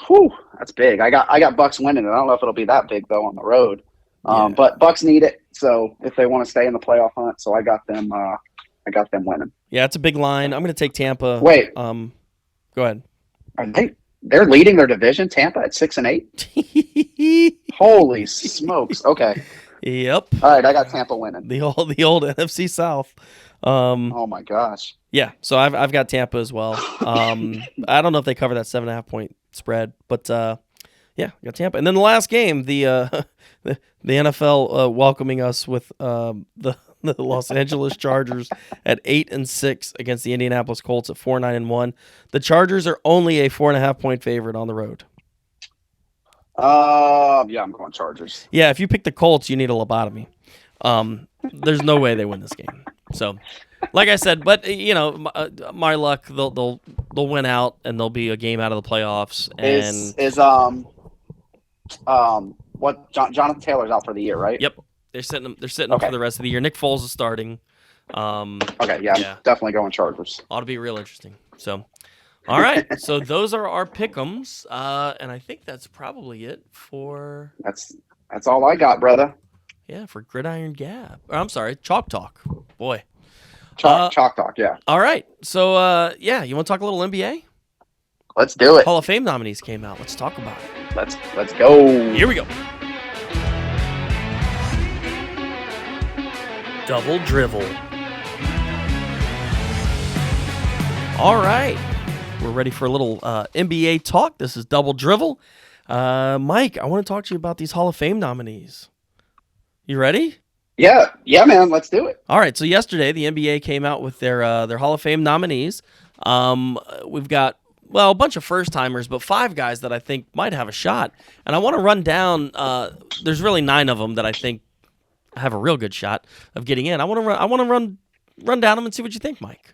Whew, that's big. I got Bucks winning. I don't know if it'll be that big though on the road. But Bucks need it. So if they want to stay in the playoff hunt, so I got them winning. Yeah, it's a big line. I'm going to take Tampa. Wait. Go ahead. Are they're leading their division, Tampa at 6-8? Holy smokes. Okay. Yep. All right, I got Tampa winning. The old NFC South. Oh my gosh. Yeah, so I've got Tampa as well. I don't know if they cover that 7.5-point spread, but yeah, I got Tampa. And then the last game, the NFL welcoming us with the Los Angeles Chargers at 8-6 against the Indianapolis Colts at 4-9-1. The Chargers are only a 4.5-point favorite on the road. Yeah, I'm going Chargers. Yeah, if you pick the Colts, you need a lobotomy. There's no way they win this game. So, like I said, but my luck, they'll win out and they'll be a game out of the playoffs. And what Jonathan Taylor's out for the year, right? Yep. They're sitting them for the rest of the year. Nick Foles is starting. Okay, yeah, I'm definitely going Chargers. Ought to be real interesting. So, all right. So those are our pick'ems, and I think that's probably it for. That's all I got, brother. Yeah, for Gridiron Gab. Or, I'm sorry, Chalk Talk. Boy. Chalk Talk, yeah. All right. So, you want to talk a little NBA? Let's do it. Hall of Fame nominees came out. Let's talk about it. Let's go. Here we go. Double Drivel. All right. We're ready for a little NBA talk. This is Double Drivel. Mike, I want to talk to you about these Hall of Fame nominees. You ready? Yeah, man. Let's do it. All right. So yesterday, the NBA came out with their Hall of Fame nominees. We've got a bunch of first timers, but 5 guys that I think might have a shot. And I want to run down. There's really 9 of them that I think have a real good shot of getting in. I want to run down them and see what you think, Mike.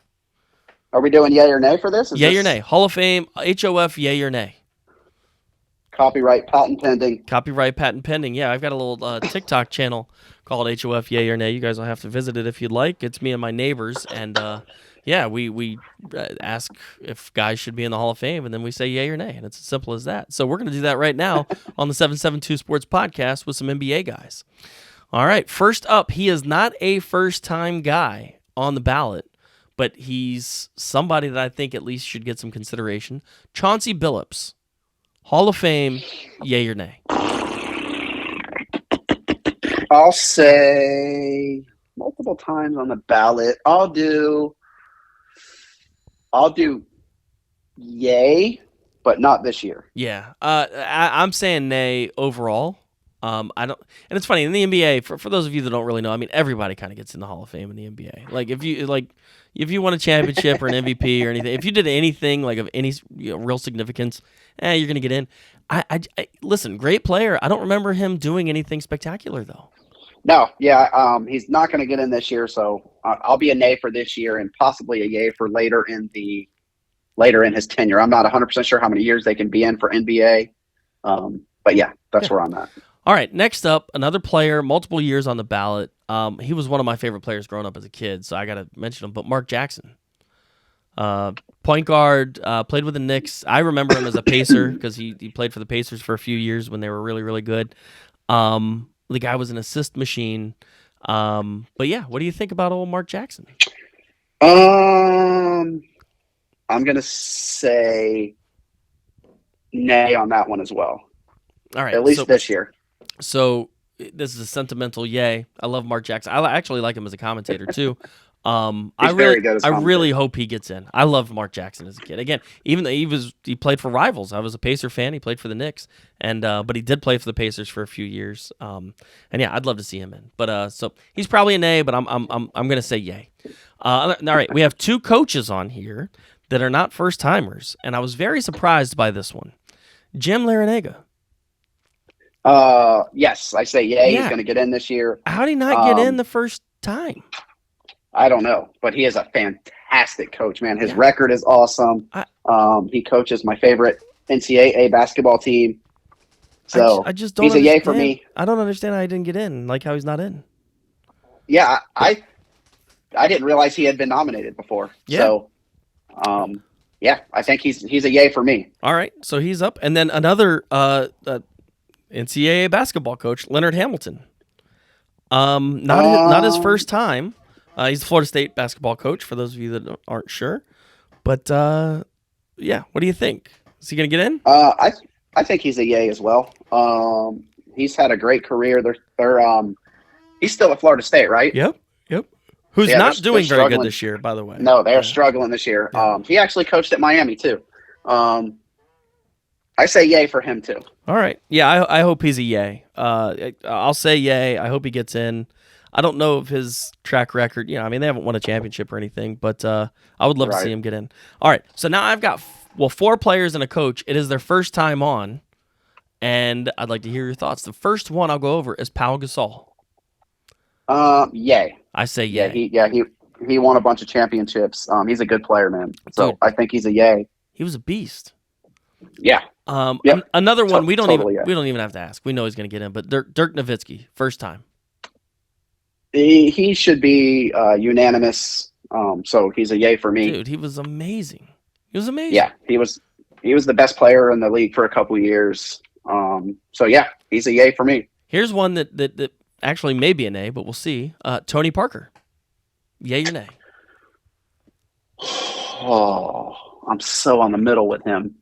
Are we doing yay or nay for this? Yay or nay? Hall of Fame, HOF, yay or nay? Copyright, patent pending. Copyright, patent pending. Yeah, I've got a little TikTok channel called HOF, yay or nay. You guys will have to visit it if you'd like. It's me and my neighbors, and we ask if guys should be in the Hall of Fame, and then we say yay or nay, and it's as simple as that. So we're going to do that right now on the 772 Sports Podcast with some NBA guys. All right, first up, he is not a first-time guy on the ballot, but he's somebody that I think at least should get some consideration. Chauncey Billups, Hall of Fame, yay or nay? I'll say multiple times on the ballot. I'll do yay, but not this year. Yeah, I'm saying nay overall. I don't, and it's funny in the NBA. For those of you that don't really know, I mean, everybody kind of gets in the Hall of Fame in the NBA. Like if you won a championship or an MVP or anything, if you did anything like of any real significance, you're gonna get in. I listen, great player. I don't remember him doing anything spectacular though. No, he's not going to get in this year, so I'll be a nay for this year and possibly a yay for later in his tenure. I'm not 100% sure how many years they can be in for NBA, but that's where I'm at. All right, next up, another player, multiple years on the ballot. He was one of my favorite players growing up as a kid, so I got to mention him. But Mark Jackson, point guard, played with the Knicks. I remember him as a Pacer because he played for the Pacers for a few years when they were really, really good. The guy was an assist machine. But yeah, what do you think about old Mark Jackson? I'm going to say nay on that one as well. All right. At least this year. So this is a sentimental yay. I love Mark Jackson. I actually like him as a commentator too. Very good as I commentator. really hope he gets in. I loved Mark Jackson as a kid. Again, even though he played for rivals. I was a Pacer fan. He played for the Knicks, and but he did play for the Pacers for a few years. And yeah, I'd love to see him in. But so he's probably an A, but I'm gonna say yay. All right, we have 2 coaches on here that are not first timers, and I was very surprised by this one. Jim Larinaga. Yes, I say yay. Yeah. He's going to get in this year. How did he not get in the first time? I don't know, but he is a fantastic coach, man. His record is awesome. He coaches my favorite NCAA basketball team. So I just don't he's a yay for me. I don't understand how he didn't get in, like how he's not in. Yeah, I didn't realize he had been nominated before. Yeah. So, I think he's a yay for me. All right, so he's up. And then another NCAA basketball coach, Leonard Hamilton. Not his first time. He's the Florida State basketball coach, for those of you that aren't sure. But, what do you think? Is he going to get in? I think he's a yay as well. He's had a great career. He's still at Florida State, right? Yep. Who's not doing very good this year, by the way. No, they're struggling this year. Yeah. He actually coached at Miami, too. I say yay for him, too. All right. Yeah, I hope he's a yay. I'll say yay. I hope he gets in. I don't know of his track record. They haven't won a championship or anything, but I would love to see him get in. All right, so now I've got 4 players and a coach. It is their first time on, and I'd like to hear your thoughts. The first one I'll go over is Pau Gasol. Yay. I say yay. He won a bunch of championships. He's a good player, man. So dude, I think he's a yay. He was a beast. Yeah. Another one we don't even have to ask. We know he's going to get in, but Dirk Nowitzki, first time. He should be unanimous. So he's a yay for me. Dude, he was amazing. Yeah, he was the best player in the league for a couple years. So yeah, he's a yay for me. Here's one that actually may be an A, but we'll see. Tony Parker. Yay or nay? Oh, I'm so on the middle with him.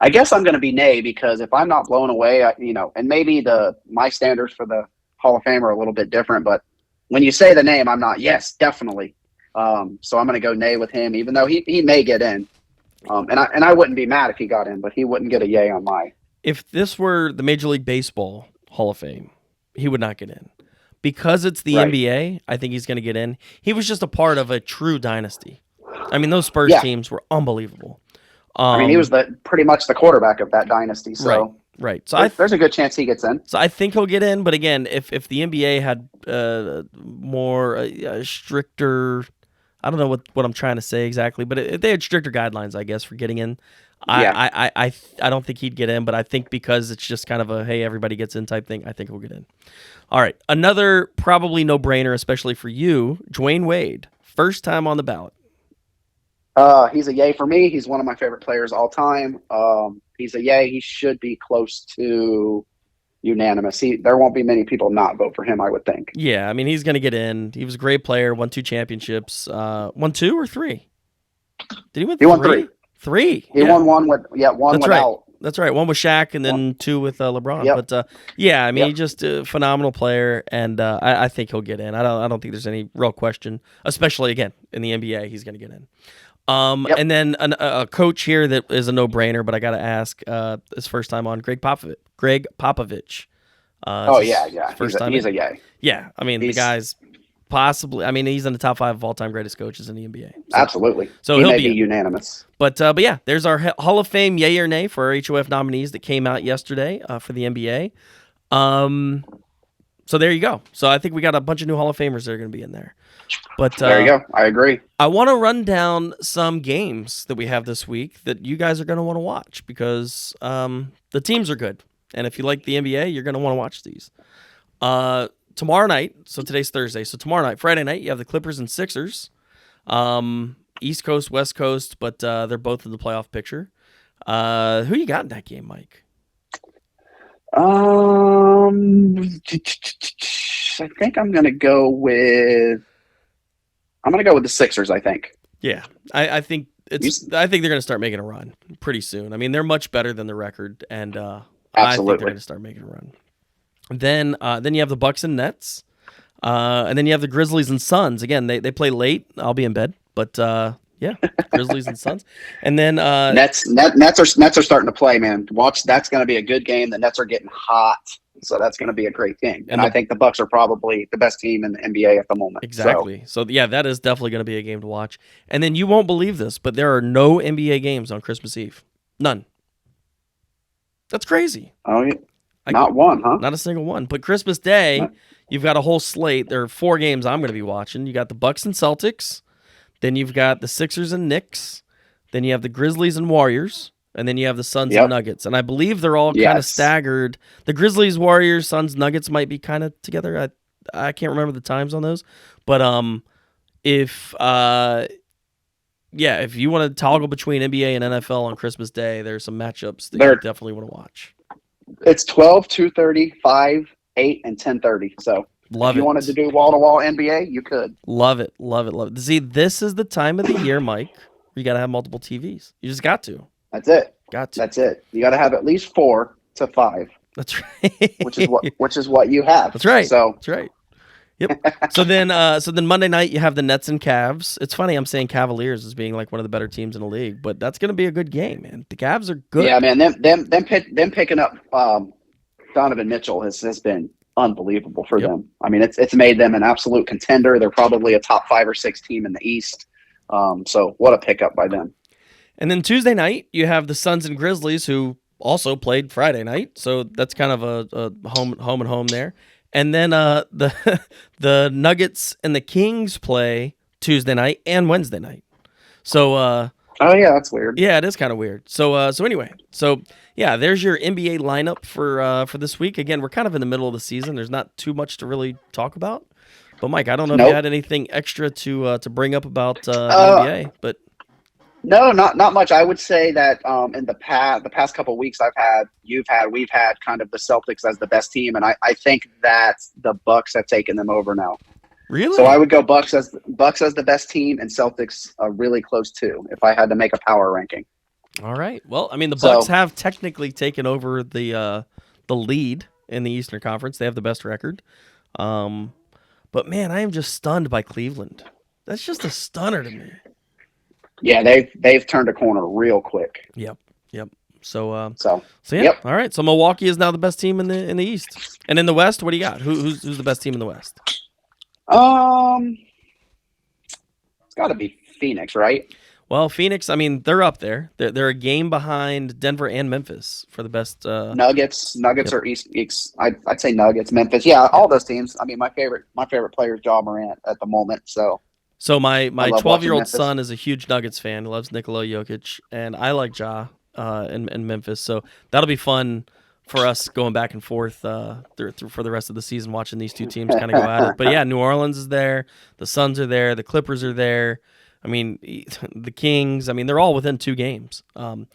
I guess I'm going to be nay because if I'm not blown away, and maybe my standards for the Hall of Fame are a little bit different, but when you say the name, I'm not, yes, definitely. So I'm going to go nay with him, even though he may get in. And I wouldn't be mad if he got in, but he wouldn't get a yay on my. If this were the Major League Baseball Hall of Fame, he would not get in. because it's the Right. NBA, I think he's going to get in. He was just a part of a true dynasty. I mean, those Spurs teams were unbelievable. I mean, he was pretty much the quarterback of that dynasty. So right. So there's a good chance he gets in. So I think he'll get in. But again, if the NBA had more stricter, I don't know what I'm trying to say exactly, but if they had stricter guidelines, I guess, for getting in, I don't think he'd get in. But I think because it's just kind of a hey, everybody gets in type thing, I think he'll get in. All right, another probably no brainer, especially for you, Dwayne Wade, first time on the ballot. He's a yay for me. He's one of my favorite players all time. He's a yay. He should be close to unanimous. There won't be many people not vote for him, I would think. Yeah, I mean, he's going to get in. He was a great player, won 2 championships. Won 2 or 3? Did he win 3? He won 3. 3? He won one one without. Right. That's right. One with Shaq and then 2 with LeBron. Yep. But I mean, he's just a phenomenal player, and I think he'll get in. I don't think there's any real question, especially again in the NBA, he's going to get in. And then a coach here that is a no-brainer, but I got to ask, his first time on, Greg Popovich. First time he's a yay. Yeah, I mean, the guy's possibly, I mean, he's in the top 5 of all-time greatest coaches in the NBA. So, absolutely. So he'll he'll be unanimous. But yeah, there's our Hall of Fame yay or nay for our HOF nominees that came out yesterday for the NBA. So there you go. So I think we got a bunch of new Hall of Famers that are going to be in there. But there you go. I agree. I want to run down some games that we have this week that you guys are going to want to watch because the teams are good. And if you like the NBA, you're going to want to watch these. Tomorrow night, so today's Thursday, so tomorrow night, Friday night, you have the Clippers and Sixers. East Coast, West Coast, but they're both in the playoff picture. Who you got in that game, Mike? I think I'm going to go with the Sixers, I think. Yeah, I think I think they're going to start making a run pretty soon. I mean, they're much better than the record, and I think they're going to start making a run. Then you have the Bucks and Nets, and then you have the Grizzlies and Suns. Again, they play late. I'll be in bed, but yeah, Grizzlies and Suns, and then Nets are starting to play, man. Watch, that's going to be a good game. The Nets are getting hot, so that's going to be a great game. And I think the Bucks are probably the best team in the NBA at the moment. Exactly. So yeah, that is definitely going to be a game to watch. And then you won't believe this, but there are no NBA games on Christmas Eve. None. That's crazy. Oh yeah. Not one, huh? Not a single one. But Christmas Day, you've got a whole slate. There are 4 games I'm going to be watching. You got the Bucks and Celtics. Then you've got the Sixers and Knicks. Then you have the Grizzlies and Warriors. And then you have the Suns and Nuggets. And I believe they're all kind of staggered. The Grizzlies, Warriors, Suns, Nuggets might be kind of together. I can't remember the times on those. But if you want to toggle between NBA and NFL on Christmas Day, there's some matchups that you definitely want to watch. It's 12, 2:30, 5, 8, and 10:30. So if you wanted to do wall-to-wall NBA, you could. Love it. See, this is the time of the year, Mike, where you got to have multiple TVs. You just got to. That's it. Got to. That's it. You got to have at least 4 to 5. That's right. which is what you have. That's right. So that's right. Yep. So then Monday night you have the Nets and Cavs. It's funny I'm saying Cavaliers as being like one of the better teams in the league, but that's going to be a good game, man. The Cavs are good. Yeah, man. Them picking up Donovan Mitchell has been unbelievable for them. I mean, it's made them an absolute contender. They're probably a top 5 or 6 team in the East. So what a pickup by them. And then Tuesday night you have the Suns and Grizzlies, who also played Friday night, so that's kind of a home and home there. And then the Nuggets and the Kings play Tuesday night and Wednesday night. So oh yeah, that's weird. Yeah, it is kind of weird. So anyway, yeah, there's your NBA lineup for this week. Again, we're kind of in the middle of the season. There's not too much to really talk about. But Mike, I don't know if you had anything extra to bring up about the NBA, but. No, not much. I would say that in the past couple of weeks we've had kind of the Celtics as the best team, and I think that the Bucks have taken them over now. Really? So I would go Bucks as the best team, and Celtics really close too, if I had to make a power ranking. All right. Well, I mean, the Bucks have technically taken over the lead in the Eastern Conference. They have the best record. But man, I am just stunned by Cleveland. That's just a stunner to me. Yeah, they've turned a corner real quick. Yep. So yeah. Yep. All right. So Milwaukee is now the best team in the East, and in the West, what do you got? Who's the best team in the West? It's got to be Phoenix, right? Well, Phoenix, I mean, they're up there. They're a game behind Denver and Memphis for the best. Nuggets Yep. are East. I'd say Nuggets, Memphis. Yeah, all those teams. I mean, my favorite player is Ja Morant at the moment. So My love 12-year-old watching son is a huge Nuggets fan. He loves Nikola Jokic, and I like Ja in Memphis. So that'll be fun for us going back and forth through for the rest of the season, watching these two teams kind of go at it. But yeah, New Orleans is there. The Suns are there. The Clippers are there. I mean, the Kings. I mean, they're all within 2 games. And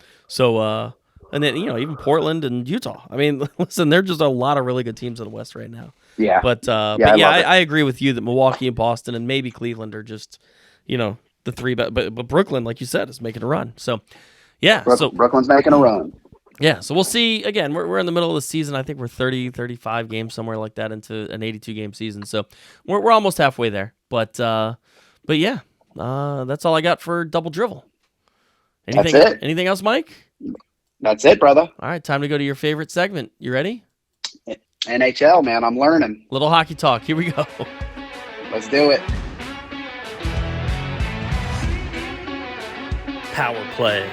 then even Portland and Utah. I mean, listen, there's just a lot of really good teams in the West right now. yeah, But I agree with you that Milwaukee and Boston and maybe Cleveland are just, the 3. But Brooklyn, like you said, is making a run. So yeah, Brooklyn's making a run. Yeah, so we'll see. Again, we're in the middle of the season. I think we're 30, 35 games, somewhere like that, into an 82-game season. So we're almost halfway there. But yeah, that's all I got for Double Drivel. That's it. Anything else, Mike? That's it, brother. All right, time to go to your favorite segment. You ready? NHL, man. I'm learning. Little hockey talk. Here we go. Let's do it. Power play.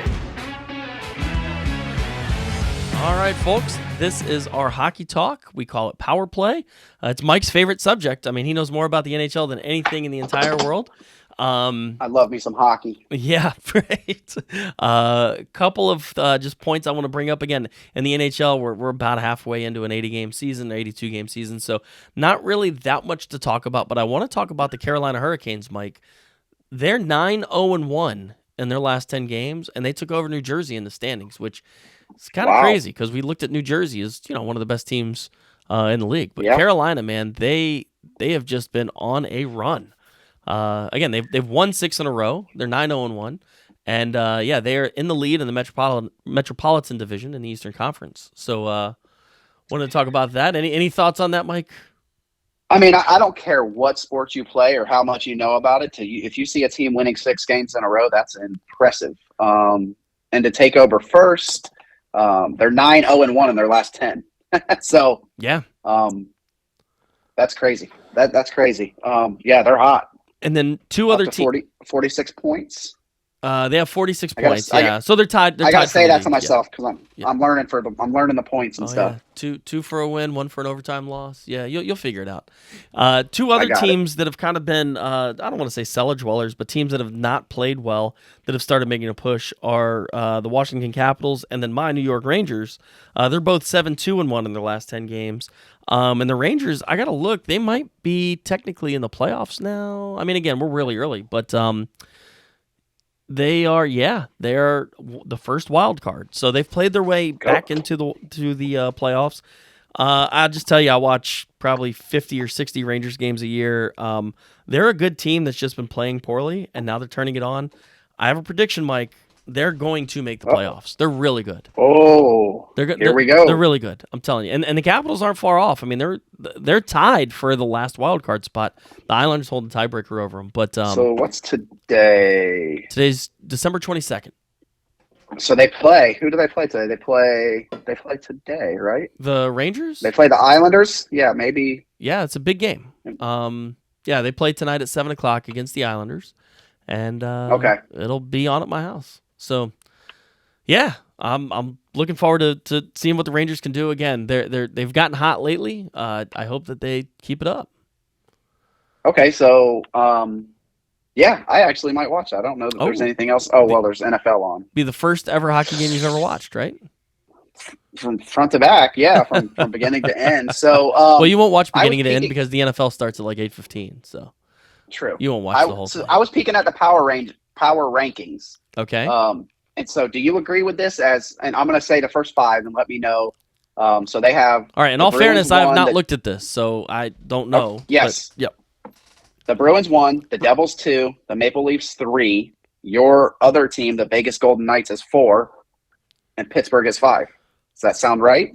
All right, folks, this is our hockey talk. We call it Power Play. It's Mike's favorite subject. I mean, he knows more about the NHL than anything in the entire world. I love me some hockey. Yeah, right. Couple of just points I want to bring up again. In the NHL, we're about halfway into an 80-game season, 82-game season, so not really that much to talk about, but I want to talk about the Carolina Hurricanes, Mike. They're 9-0-1 in their last 10 games, and they took over New Jersey in the standings, which is kind of crazy because we looked at New Jersey as one of the best teams in the league. But Carolina, man, they have just been on a run. Again, they've won 6 in a row. They're 9-0-1, and they are in the lead in the Metropolitan Division in the Eastern Conference. So, wanted to talk about that. Any thoughts on that, Mike? I mean, I don't care what sport you play or how much you know about it. If you see a team winning 6 games in a row, that's impressive. And to take over first, they're 9-0-1 in their last 10. So yeah, that's crazy. That's crazy. They're hot. And then 2 other teams, 46 points. They have 46 points. So they're tied. I gotta say that to myself because I'm learning the points and stuff. Yeah. Two for a win, 1 for an overtime loss. Yeah, you'll figure it out. 2 other teams that have kind of been I don't want to say cellar dwellers, but teams that have not played well that have started making a push are the Washington Capitals and then my New York Rangers. They're both 7-2-1 in their last 10 games. And the Rangers, I gotta look. They might be technically in the playoffs now. I mean, again, we're really early, but they are the first wild card. So they've played their way back into the playoffs. I'll just tell you, I watch probably 50 or 60 Rangers games a year. They're a good team that's just been playing poorly, and now they're turning it on. I have a prediction, Mike. They're going to make the playoffs. They're really good. Oh, here we go. They're really good. I'm telling you. And the Capitals aren't far off. I mean, they're tied for the last wild card spot. The Islanders hold the tiebreaker over them. But so what's today? Today's December 22nd. So they play. Who do they play today? They play today, right? The Rangers? They play the Islanders? Yeah, maybe. Yeah, it's a big game. They play tonight at 7:00 against the Islanders. And it'll be on at my house. So, yeah, I'm looking forward to seeing what the Rangers can do again. They've gotten hot lately. I hope that they keep it up. Okay, so I actually might watch that. I don't know that there's anything else. Oh, well, there's NFL on. Be the first ever hockey game you've ever watched, right? From front to back, yeah, from beginning to end. So, well, you won't watch beginning to end because the NFL starts at like 8:15. So, true. You won't watch the whole thing. I was peeking at the power rankings. Okay. And so do you agree with this and I'm going to say the first 5 and let me know. So they have. All right. In all fairness, I have not looked at this, so I don't know. Yes. But, yep. The Bruins 1, the Devils 2, the Maple Leafs 3, your other team, the Vegas Golden Knights, is 4, and Pittsburgh is 5. Does that sound right?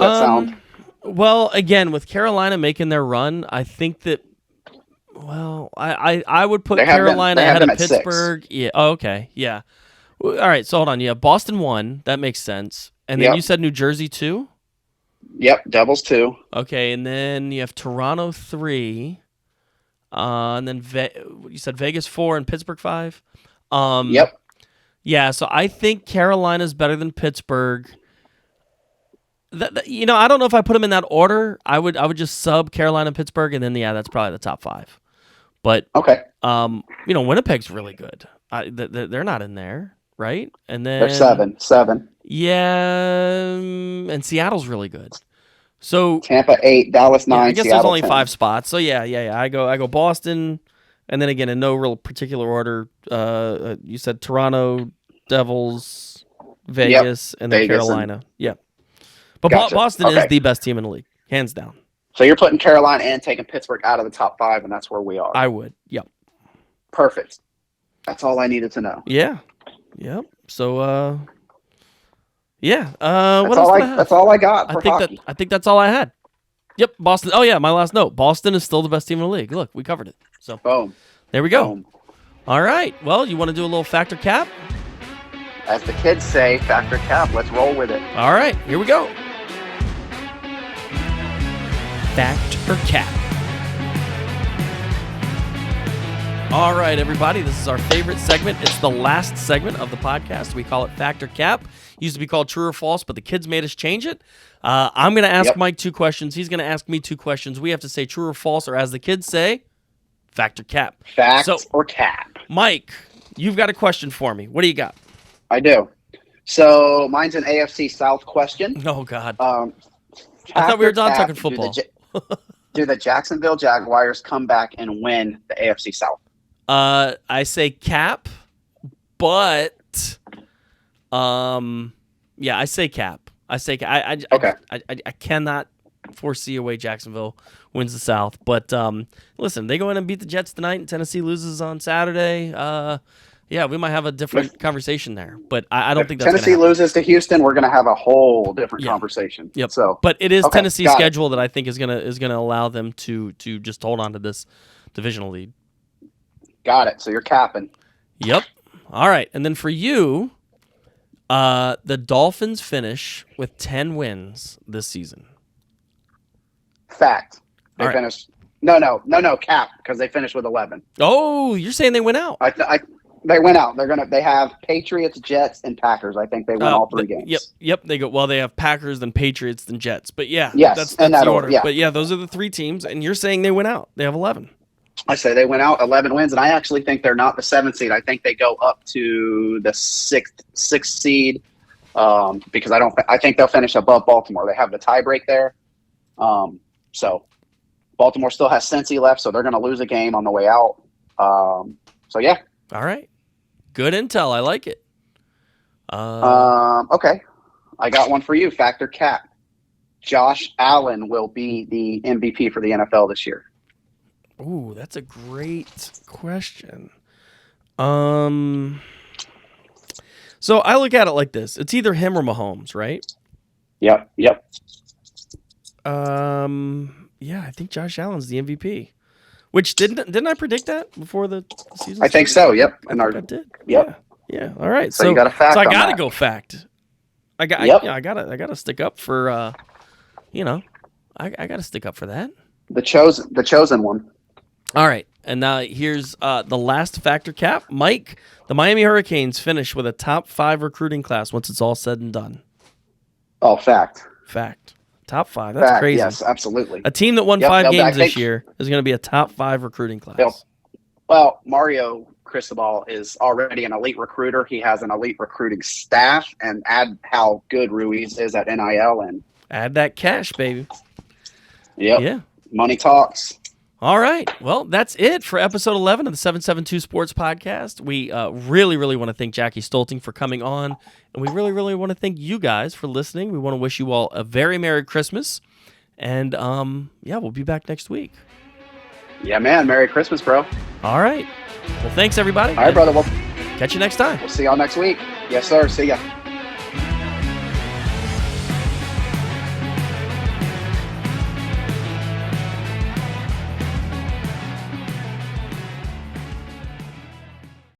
Well, again, with Carolina making their run, I think that. Well, I would put Carolina ahead of Pittsburgh. 6. Yeah. Oh, okay. Yeah. All right. So hold on. Yeah. Boston won. That makes sense. And then you said New Jersey 2? Yep, Devils 2. Okay, and then you have Toronto 3. And then you said Vegas 4 and Pittsburgh 5? Yep. Yeah, so I think Carolina's better than Pittsburgh. I don't know if I put them in that order. I would just sub Carolina and Pittsburgh, and then that's probably the top 5. But okay, Winnipeg's really good. They're not in there, right? And then they're 7. Yeah, and Seattle's really good. So Tampa 8, Dallas 9. I guess Seattle there's only 10. 5 spots. So yeah. I go Boston, and then again in no real particular order. You said Toronto, Devils, Vegas, and then Vegas Carolina. Yeah, but Gotcha. Boston is the best team in the league, hands down. So you're putting Carolina and taking Pittsburgh out of the top 5, and that's where we are. I would. Yep. Perfect. That's all I needed to know. Yeah. Yep. So yeah. That's all I got for hockey. I think that's all I had. Yep. Boston. Oh yeah, my last note. Boston is still the best team in the league. Look, we covered it. So boom. There we go. Boom. All right. Well, you want to do a little factor cap? As the kids say, factor cap. Let's roll with it. All right. Here we go. Fact or cap? All right, everybody. This is our favorite segment. It's the last segment of the podcast. We call it Fact or Cap. It used to be called True or False, but the kids made us change it. I'm going to ask Mike 2 questions. He's going to ask me 2 questions. We have to say true or false, or as the kids say, fact or cap. Fact or cap. Mike, you've got a question for me. What do you got? I do. So mine's an AFC South question. Oh, God. I thought we were done talking football. Do the Jacksonville Jaguars come back and win the AFC South? I say cap, but I say cap. I cannot foresee a way Jacksonville wins the South. But listen, they go in and beat the Jets tonight, and Tennessee loses on Saturday. We might have a different conversation there. But I don't think that's Tennessee loses to Houston. We're going to have a whole different conversation. Yep. So, but it is Tennessee's schedule that I think is gonna allow them to just hold on to this divisional lead. Got it. So you're capping. Yep. All right. And then for you, the Dolphins finish with 10 wins this season. Fact. They finished. No, cap, because they finished with 11. Oh, you're saying they went out? They went out. They have Patriots, Jets, and Packers. I think they win all 3 games. Yep. They go. Well, they have Packers, then Patriots, then Jets. But yeah, yes, that's that the order. Yeah. But yeah, those are the 3 teams, and you're saying they went out. They have 11. I say they went out 11 wins, and I actually think they're not the 7th seed. I think they go up to the 6th seed because I think they'll finish above Baltimore. They have the tie break there. So Baltimore still has Cincy left, so they're going to lose a game on the way out. So yeah. All right. Good intel. I like it. Okay. I got one for you. Factor cap. Josh Allen will be the MVP for the NFL this year. Ooh, that's a great question. So I look at it like this. It's either him or Mahomes, right? Yep. Yeah, I think Josh Allen's the MVP. Which didn't I predict that before the season? I think so. Yep. I did. Yep. Yeah. All right. So you got a fact. So I on gotta that. go fact. I gotta stick up for I gotta stick up for that. The chosen one. All right. And now here's the last factor cap. Mike, the Miami Hurricanes finish with a top 5 recruiting class once it's all said and done. Oh, fact. Top 5. That's crazy. Yes, absolutely. A team that won 5 games this year is going to be a top 5 recruiting class. Well, Mario Cristobal is already an elite recruiter. He has an elite recruiting staff, and add how good Ruiz is at NIL, and add that cash, baby. Yep. Yeah. Money talks. All right. Well, that's it for episode 11 of the 772 Sports Podcast. We really, really want to thank Jackie Stoelting for coming on, and we really, really want to thank you guys for listening. We want to wish you all a very Merry Christmas, and we'll be back next week. Yeah, man. Merry Christmas, bro. All right. Well, thanks, everybody. All right, brother. We'll catch you next time. We'll see y'all next week. Yes, sir. See ya.